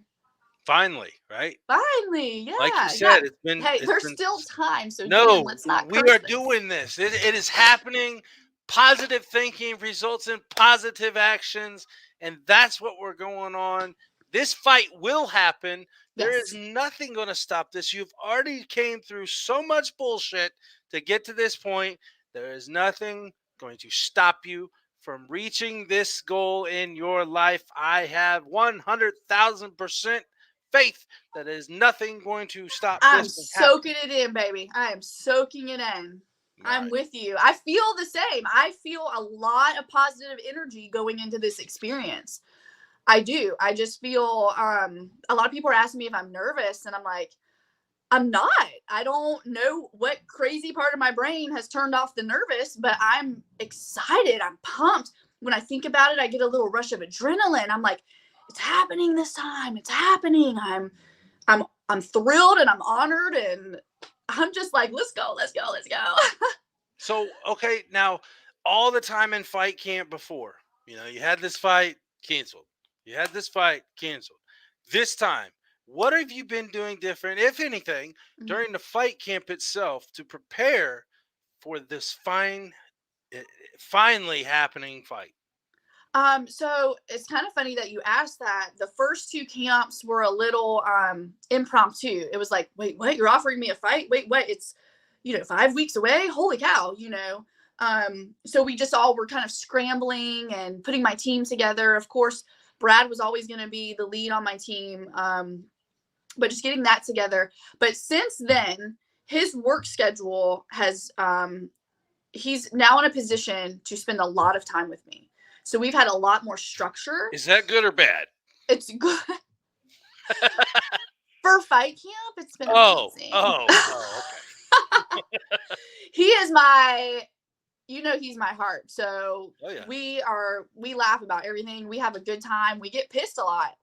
Finally, right? Finally, yeah. Like you said, it's been. Hey, it's there's been, still time, so no, let's not. We are doing this. It is happening. Positive thinking results in positive actions, and that's what we're going on. This fight will happen. There is nothing going to stop this. You've already came through so much bullshit to get to this point. There is nothing going to stop you from reaching this goal in your life. I have 100,000% faith that there is nothing going to stop this. I'm soaking it in, baby. I am soaking it in. Right. I'm with you. I feel the same. I feel a lot of positive energy going into this experience. I do. I just feel a lot of people are asking me if I'm nervous, and I'm like, I'm not. I don't know what crazy part of my brain has turned off the nervous, but I'm excited. I'm pumped. When I think about it, I get a little rush of adrenaline. I'm like, it's happening this time. It's happening. I'm thrilled and I'm honored, and I'm just like, let's go, let's go, let's go. So, okay, now all the time in fight camp before, you had this fight canceled. You had this fight canceled. This time, what have you been doing different, if anything, during the fight camp itself to prepare for this finally happening fight? So it's kind of funny that you asked that. The first two camps were a little impromptu. It was like, wait, what? You're offering me a fight? Wait, what? It's 5 weeks away. Holy cow, So we just all were kind of scrambling and putting my team together. Of course, Brad was always going to be the lead on my team. But just getting that together. But since then, his work schedule has, he's now in a position to spend a lot of time with me. So we've had a lot more structure. Is that good or bad? It's good. For fight camp, it's been amazing. Okay. He is he's my heart. So we laugh about everything. We have a good time. We get pissed a lot,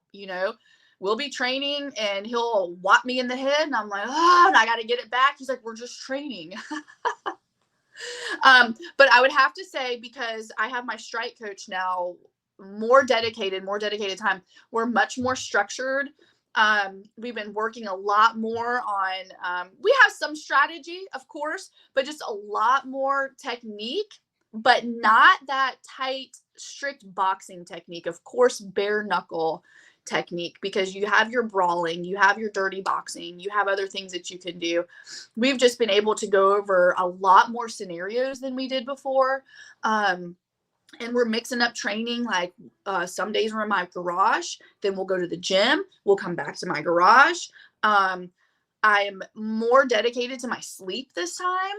We'll be training and he'll whop me in the head and I'm like, oh, and I got to get it back. He's like, we're just training. But I would have to say, because I have my strike coach now, more dedicated time. We're much more structured. We've been working a lot more on, we have some strategy, of course, but just a lot more technique, but not that tight, strict boxing technique. Of course, bare knuckle technique, because you have your brawling, you have your dirty boxing, you have other things that you can do. We've just been able to go over a lot more scenarios than we did before. and we're mixing up training. Like some days we're in my garage, then we'll go to the gym, we'll come back to my garage. I am more dedicated to my sleep this time.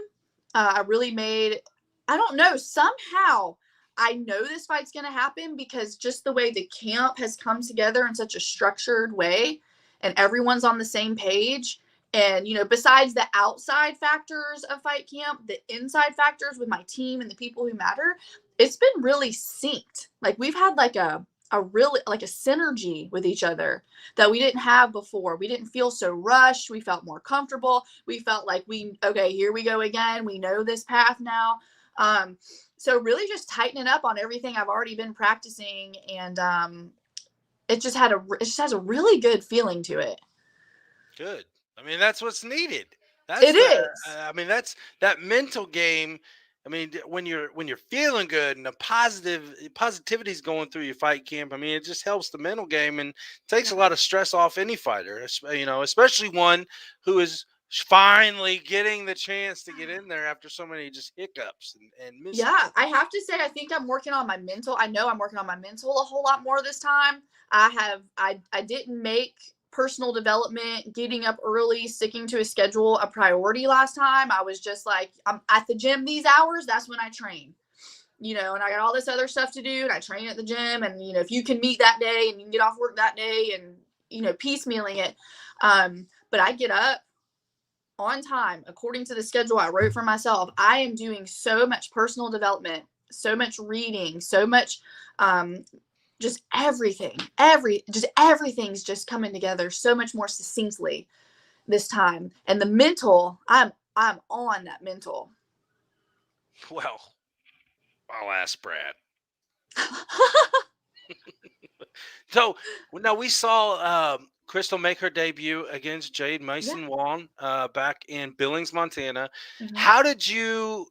I really made, I don't know, somehow I know this fight's going to happen because just the way the camp has come together in such a structured way and everyone's on the same page. And, you know, besides the outside factors of fight camp, the inside factors with my team and the people who matter, it's been really synced. Like we've had like a really like a synergy with each other that we didn't have before. We didn't feel so rushed. We felt more comfortable. We felt like okay, here we go again. We know this path now. So really just tightening up on everything I've already been practicing. And it just has a really good feeling to it. Good. I mean, that's what's needed. It is. I mean, that's that mental game. I mean, when you're feeling good and the positivity is going through your fight camp, I mean, it just helps the mental game and takes a lot of stress off any fighter, you know, especially one who is finally getting the chance to get in there after so many just hiccups and misses. Yeah, I have to say, I think I'm working on my mental. I know I'm working on my mental a whole lot more this time. I didn't make personal development, getting up early, sticking to a schedule, a priority last time. I was just like, I'm at the gym these hours, that's when I train, you know, and I got all this other stuff to do and I train at the gym. And, you know, if you can meet that day and you can get off work that day and, you know, piecemealing it. But I get up on time, according to the schedule I wrote for myself. I am doing so much personal development, so much reading, so much, just everything's just coming together so much more succinctly this time. And the mental, I'm on that mental. Well, I'll ask Brad. So now we saw Crystal make her debut against Jade Mason-Wong back in Billings, Montana. Mm-hmm. How did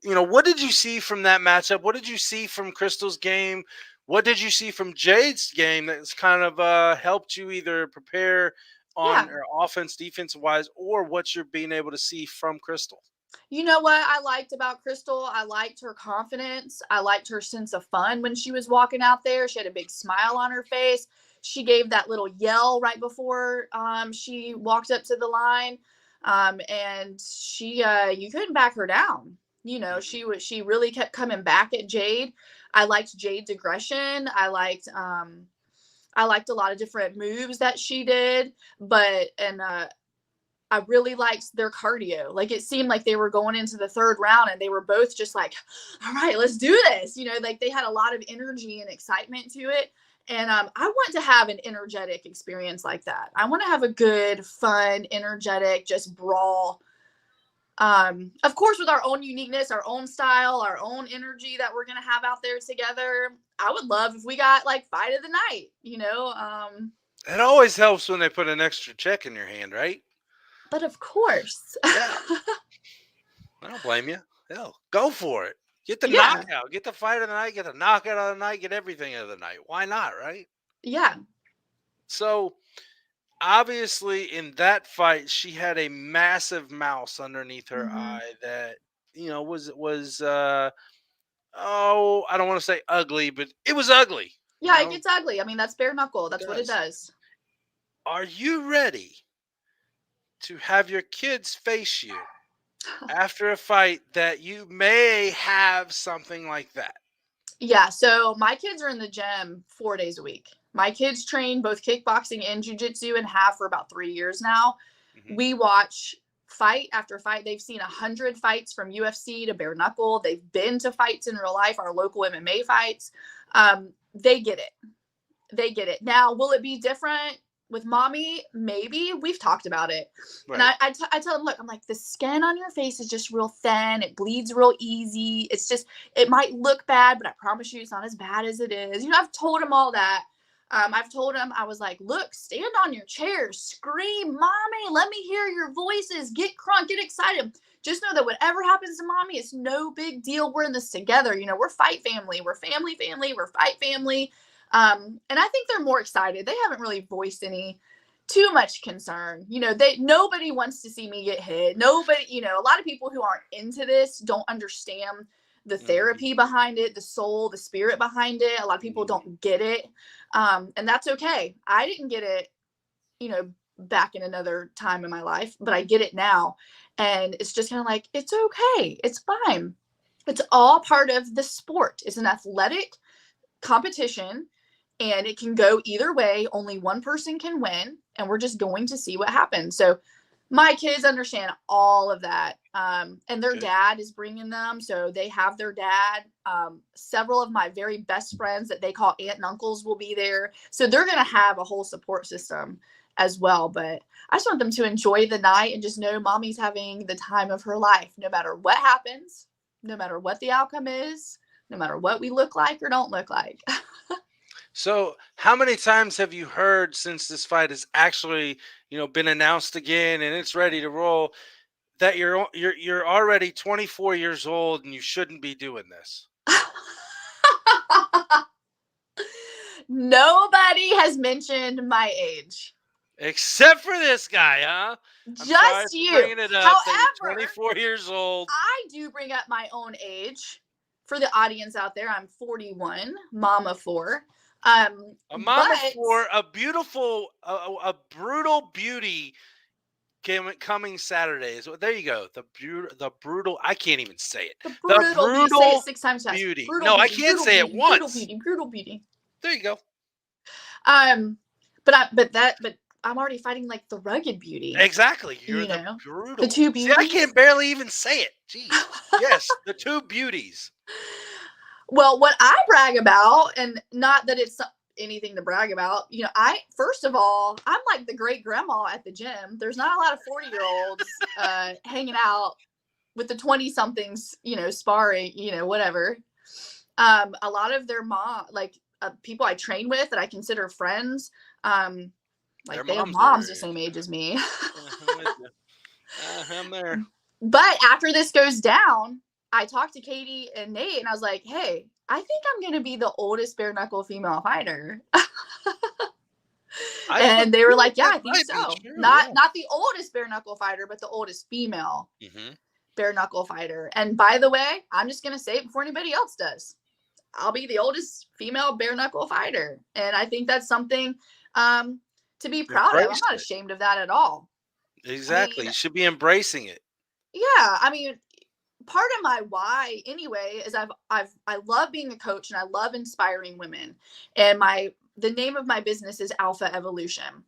what did you see from that matchup? What did you see from Crystal's game? What did you see from Jade's game that's kind of helped you either prepare on offense, defensive wise, or what you're being able to see from Crystal? You know what I liked about Crystal? I liked her confidence. I liked her sense of fun when she was walking out there. She had a big smile on her face. She gave that little yell right before she walked up to the line. And she you couldn't back her down. You know, she really kept coming back at Jade. I liked Jade's aggression. I liked a lot of different moves that she did, I really liked their cardio. Like it seemed like they were going into the third round and they were both just like, all right, let's do this. You know, like they had a lot of energy and excitement to it. And I want to have an energetic experience like that. I want to have a good, fun, energetic, just brawl. Of course, with our own uniqueness, our own style, our own energy that we're going to have out there together. I would love if we got like fight of the night, you know? It always helps when they put an extra check in your hand, right? But of course. Yeah. I don't blame you. Hell, go for it. Get the knockout. Get the fight of the night. Get the knockout of the night. Get everything of the night. Why not, right? Yeah. So, obviously, in that fight, she had a massive mouse underneath her eye that, you know, was I don't want to say ugly, but it was ugly. Yeah, it gets ugly. I mean, that's bare knuckle. That's what it does. Are you ready to have your kids face you after a fight that you may have something like that? Yeah, so my kids are in the gym 4 days a week. My kids train both kickboxing and jiu-jitsu and have for about 3 years now. Mm-hmm. We watch fight after fight. They've seen 100 fights from UFC to bare knuckle. They've been to fights in real life, our local MMA fights. They get it. They get it. Now, will it be different with mommy? Maybe. We've talked about it. Right. And I tell them, look, I'm like, the skin on your face is just real thin. It bleeds real easy. It's just, it might look bad, but I promise you it's not as bad as it is. You know, I've told them all that. I've told him, I was like, look, stand on your chair, scream, mommy, let me hear your voices, get crunk, get excited. Just know that whatever happens to mommy, it's no big deal. We're in this together. You know, we're fight family. We're family, we're fight family. And I think they're more excited. They haven't really voiced any too much concern. You know, nobody wants to see me get hit. Nobody, you know, a lot of people who aren't into this don't understand the therapy behind it, the soul, the spirit behind it. A lot of people don't get it. And that's okay. I didn't get it, back in another time in my life, but I get it now. And it's just kind of like, it's okay. It's fine. It's all part of the sport. It's an athletic competition and it can go either way. Only one person can win. And we're just going to see what happens. So my kids understand all of that. And their dad is bringing them. So they have their dad. Several of my very best friends that they call aunt and uncles will be there. So they're going to have a whole support system as well. But I just want them to enjoy the night and just know mommy's having the time of her life, no matter what happens, no matter what the outcome is, no matter what we look like or don't look like. So how many times have you heard since this fight has actually, been announced again and it's ready to roll that you're already 24 years old and you shouldn't be doing this? Nobody has mentioned my age. Except for this guy, huh? Just you. Bringing it up. However, 24 years old. I do bring up my own age. For the audience out there, I'm 41, mama 4. A mama 4, a beautiful, a brutal beauty coming Saturday. So there you go. The brutal. I can't even say it. The brutal beauty. Say it 6 times fast. Beauty. Brutal No, beauty, I can't say beauty, it once. Brutal beauty. There you go. But I'm already fighting like the rugged beauty. Exactly. You're the brutal. The two beauties. See, I can barely even say it. Jeez. Yes, the two beauties. Well, what I brag about, and not that it's anything to brag about, first of all, I'm like the great grandma at the gym. There's not a lot of 40-year-olds hanging out with the 20-somethings, sparring, whatever. A lot of their people I train with that I consider friends, they have moms the same age as me. I'm there. But after this goes down, I talked to Katie and Nate and I was like, hey, I think I'm going to be the oldest bare knuckle female fighter. And they were like, yeah, I think so. Not the oldest bare knuckle fighter, but the oldest female bare knuckle fighter. And by the way, I'm just going to say it before anybody else does. I'll be the oldest female bare knuckle fighter. And I think that's something to be proud of. I'm not ashamed of that at all. Exactly. You should be embracing it. Yeah. I mean, part of my why anyway is I love being a coach and I love inspiring women. And the name of my business is Alpha Evolution.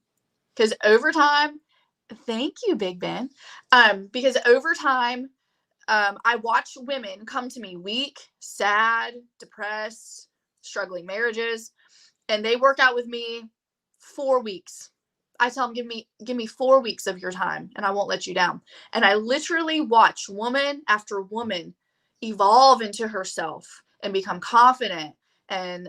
Because over time, thank you, Big Ben. Because over time, I watch women come to me weak, sad, depressed, struggling marriages, and they work out with me 4 weeks. I tell them, give me 4 weeks of your time and I won't let you down. And I literally watch woman after woman evolve into herself and become confident and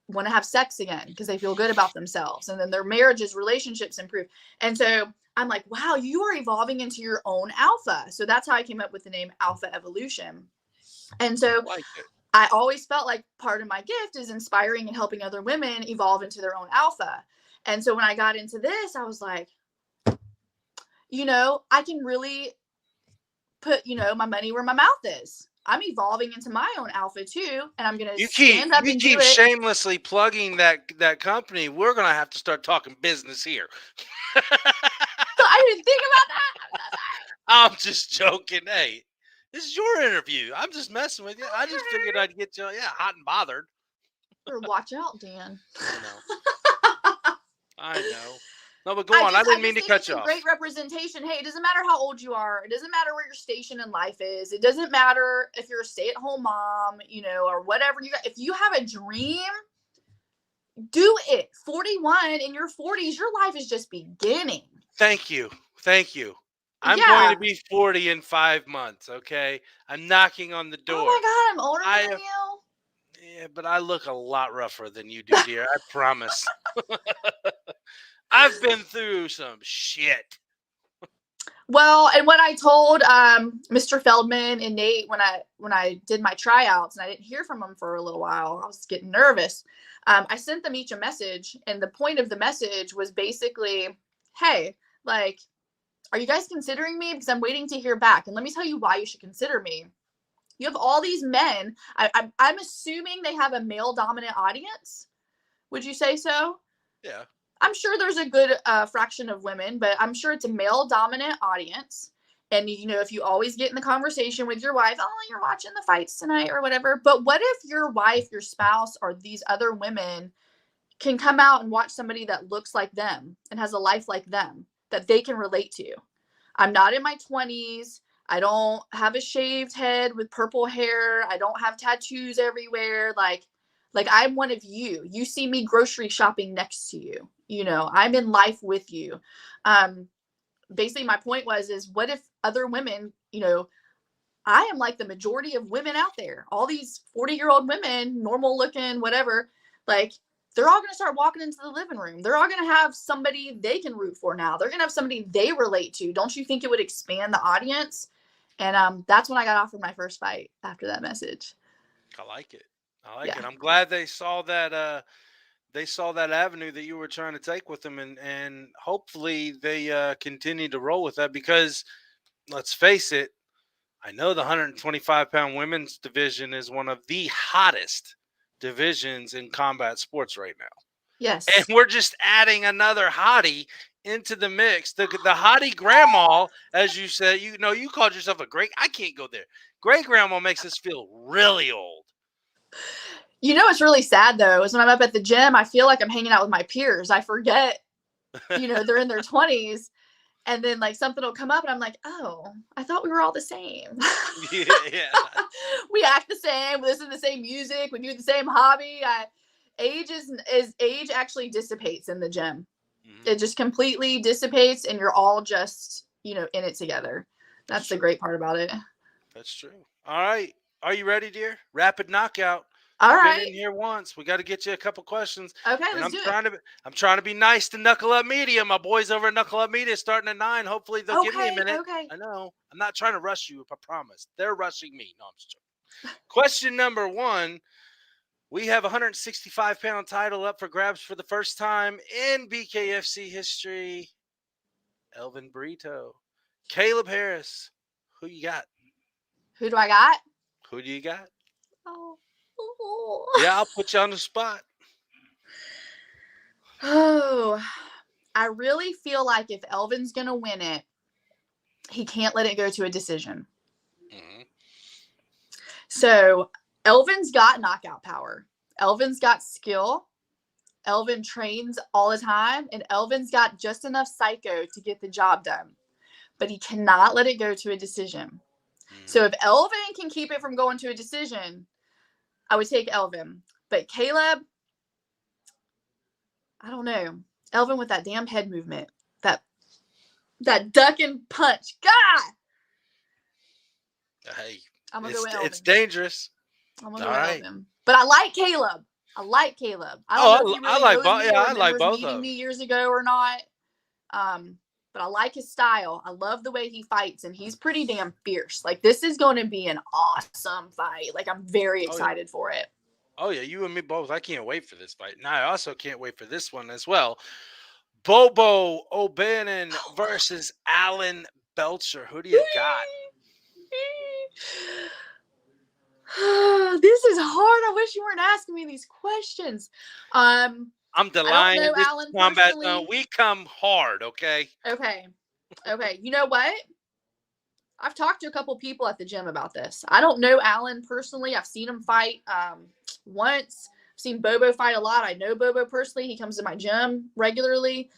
want to have sex again because they feel good about themselves. And then their marriages, relationships improve. And so I'm like, wow, you are evolving into your own alpha. So that's how I came up with the name Alpha Evolution. And so I always felt like part of my gift is inspiring and helping other women evolve into their own alpha. And so when I got into this, I was like, I can really put, my money where my mouth is. I'm evolving into my own alpha too. And I'm going to stand up and do it. You keep shamelessly plugging that company. We're going to have to start talking business here. I didn't think about that. I'm just joking. Hey, this is your interview. I'm just messing with you. I just figured I'd get you, hot and bothered. Watch out, Dan. I know. No, but go on. I didn't mean to cut you off. Great representation. Hey, it doesn't matter how old you are. It doesn't matter where your station in life is. It doesn't matter if you're a stay-at-home mom, or whatever you got. If you have a dream, do it. 41 in your 40s, your life is just beginning. Thank you. I'm going to be 40 in 5 months. Okay, I'm knocking on the door. Oh my God, I'm older than you. Yeah, but I look a lot rougher than you do, dear. I promise. I've been through some shit. Well, and what I told Mr. Feldman and Nate when I did my tryouts and I didn't hear from them for a little while, I was getting nervous. I sent them each a message, and the point of the message was basically, hey, are you guys considering me? Because I'm waiting to hear back. And let me tell you why you should consider me. You have all these men. I'm assuming they have a male dominant audience. Would you say so? Yeah. I'm sure there's a good fraction of women, but I'm sure it's a male dominant audience. And, you know, if you always get in the conversation with your wife, oh, you're watching the fights tonight or whatever. But what if your wife, your spouse, or these other women can come out and watch somebody that looks like them and has a life like them that they can relate to? I'm not in my 20s. I don't have a shaved head with purple hair. I don't have tattoos everywhere. Like I'm one of you. You see me grocery shopping next to you. You know, I'm in life with you. Basically my point is what if other women, you know, I am like the majority of women out there, all these 40-year-old women, normal looking, whatever, like they're all going to start walking into the living room. They're all going to have somebody they can root for now. They're going to have somebody they relate to. Don't you think it would expand the audience? And that's when I got offered my first fight after that message. I like it. I like it. I'm glad they saw that avenue that you were trying to take with them, and hopefully they continue to roll with that, because let's face it, I know the 125-pound women's division is one of the hottest divisions in combat sports right now. Yes. And we're just adding another hottie into the mix. The hottie grandma, as you said, you know, you called yourself a great, I can't go there. Great grandma makes us feel really old. You know, what's really sad though, is when I'm up at the gym, I feel like I'm hanging out with my peers. I forget, you know, they're in their 20s. And then like something will come up and I'm like, oh, I thought we were all the same. Yeah. We act the same. We listen to the same music. We do the same hobby. Age actually dissipates in the gym. Mm-hmm. It just completely dissipates and you're all just, you know, in it together. That's the great part about it. That's true. All right. Are you ready, dear? Rapid knockout. All right. Been in here once. We got to get you a couple questions. Okay, let's do it. I'm trying to be nice to Knuckle Up Media. My boys over at Knuckle Up Media starting at 9. Hopefully they'll give me a minute. Okay. I know. I'm not trying to rush you, I promise. They're rushing me. No, I'm just joking. Question number 1. We have a 165-pound title up for grabs for the first time in BKFC history. Elvin Brito. Caleb Harris. Who you got? Who do I got? Who do you got? Oh. Yeah, I'll put you on the spot. Oh, I really feel like if Elvin's going to win it, he can't let it go to a decision. Mm-hmm. So Elvin's got knockout power. Elvin's got skill. Elvin trains all the time. And Elvin's got just enough psycho to get the job done. But he cannot let it go to a decision. Mm-hmm. So if Elvin can keep it from going to a decision, I would take Elvin. But Caleb, I don't know. Elvin with that damn head movement. That duck and punch. God! Hey, I'm gonna go with Elvin. It's dangerous. I'm gonna go with Elvin. But I like Caleb. I like both. I like both of them. Me years ago or not. But I like his style. I love the way he fights, and he's pretty damn fierce. Like, this is going to be an awesome fight. Like, I'm very excited for it. Oh, yeah, you and me both. I can't wait for this fight. And I also can't wait for this one as well. Bobo O'Bannon versus Alan Belcher. Who do you got? This is hard. I wish you weren't asking me these questions. I'm the lion in this Alan combat zone. We come hard, okay? Okay. You know what? I've talked to a couple people at the gym about this. I don't know Alan personally. I've seen him fight once. I've seen Bobo fight a lot. I know Bobo personally. He comes to my gym regularly.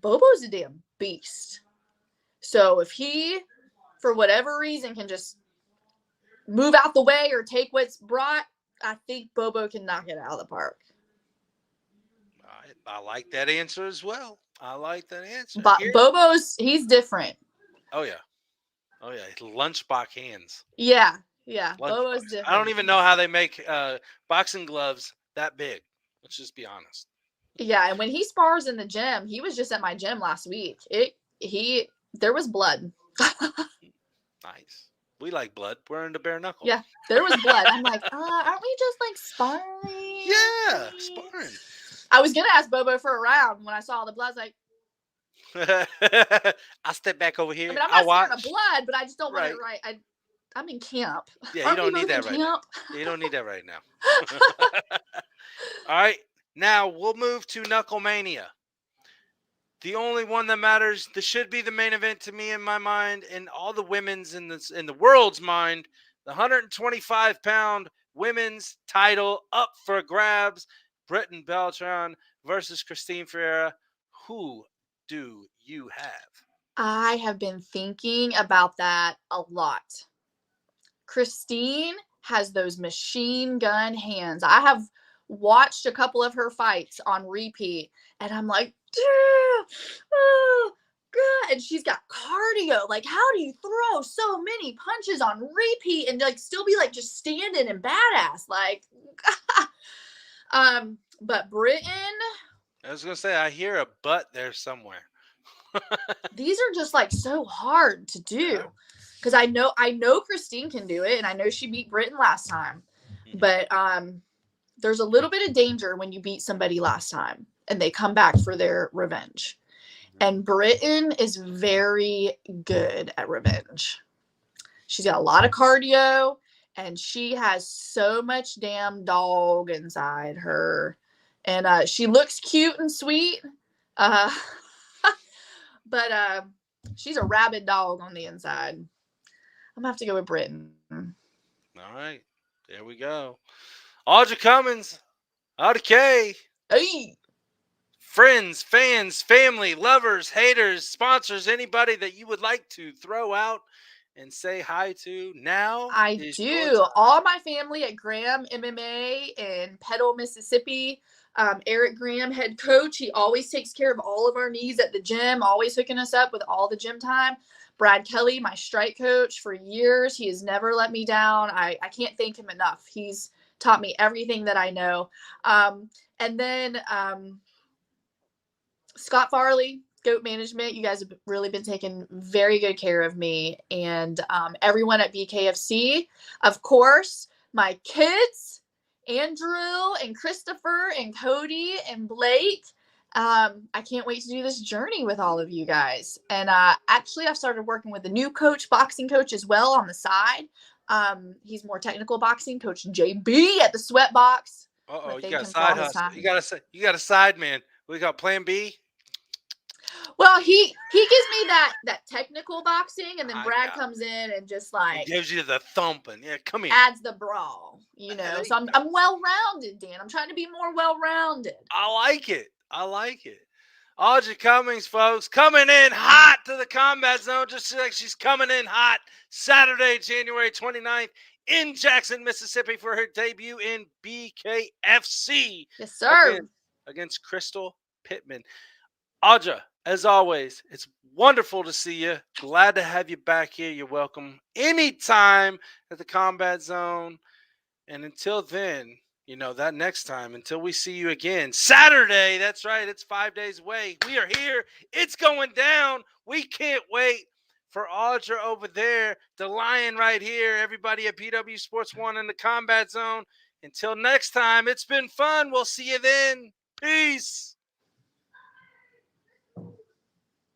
Bobo's a damn beast. So if he, for whatever reason, can just move out the way or take what's brought, I think Bobo can knock it out of the park. I like that answer as well. I like that answer. But he's different. Oh, yeah. Lunchbox hands. Yeah. Bobo's different. I don't even know how they make boxing gloves that big. Let's just be honest. Yeah, and when he spars in the gym, he was just at my gym last week. There was blood. Nice. We like blood. We're into bare knuckles. Yeah, there was blood. I'm like, aren't we just like sparring? Yeah, sparring. I was gonna ask Bobo for a round when I saw the blood. I was like, I'll step back over here. I mean, I'm not scared of blood, but I just don't want it right. I'm in camp. Yeah, you Aren't we don't need both that in right now. camp? You don't need that right now. All right. Now we'll move to Knucklemania. The only one that matters. This should be the main event to me in my mind, and all the women's in the world's mind. The 125-pound women's title up for grabs. Britton Beltran versus Christine Ferreira. Who do you have? I have been thinking about that a lot. Christine has those machine gun hands. I have watched a couple of her fights on repeat, and I'm like, oh, God. And she's got cardio. Like, how do you throw so many punches on repeat and like still be like just standing and badass? Like, but Britain, I was gonna say I hear a butt there somewhere. these are just like so hard to do. Because I know Christine can do it, and I know she beat Britain last time. But there's a little bit of danger when you beat somebody last time and they come back for their revenge. And Britain is very good at revenge. She's got a lot of cardio, and she has so much damn dog inside her. And she looks cute and sweet. But she's a rabid dog on the inside. I'm gonna have to go with Britain. All right, there we go. Audra Cummings, Audra K. Hey, Friends, fans, family, lovers, haters, sponsors, anybody that you would like to throw out and say hi to now. I do. All my family at Graham MMA in Petal, Mississippi. Eric Graham, head coach. He always takes care of all of our needs at the gym, always hooking us up with all the gym time. Brad Kelly, my strike coach for years. He has never let me down. I can't thank him enough. He's taught me everything that I know. And then Scott Farley, Goat Management. You guys have really been taking very good care of me. And everyone at BKFC. Of course, my kids, Andrew and Christopher and Cody and Blake. I can't wait to do this journey with all of you guys. And actually, I've started working with a new coach, boxing coach as well on the side. He's more technical boxing, Coach JB at the Sweat Box. Uh-oh, you got a side hustle. You got a side man. We got Plan B. Well, he gives me that technical boxing, and then Brad comes in and just like he gives you the thumping. Yeah, come here. Adds the brawl, you know. So I'm well rounded, Dan. I'm trying to be more well rounded. I like it. Audra Cummings, folks, coming in hot to the combat zone, just like she's coming in hot Saturday, January 29th in Jackson, Mississippi for her debut in BKFC. Yes, sir. Against Crystal Pittman. Audra, as always, it's wonderful to see you. Glad to have you back here. You're welcome anytime at the Combat Zone. And until then, you know, that next time, until we see you again, Saturday, that's right, it's 5 days away. We are here. It's going down. We can't wait for Audra over there, the lion right here, everybody at PW Sports 1 in the Combat Zone. Until next time, it's been fun. We'll see you then. Peace.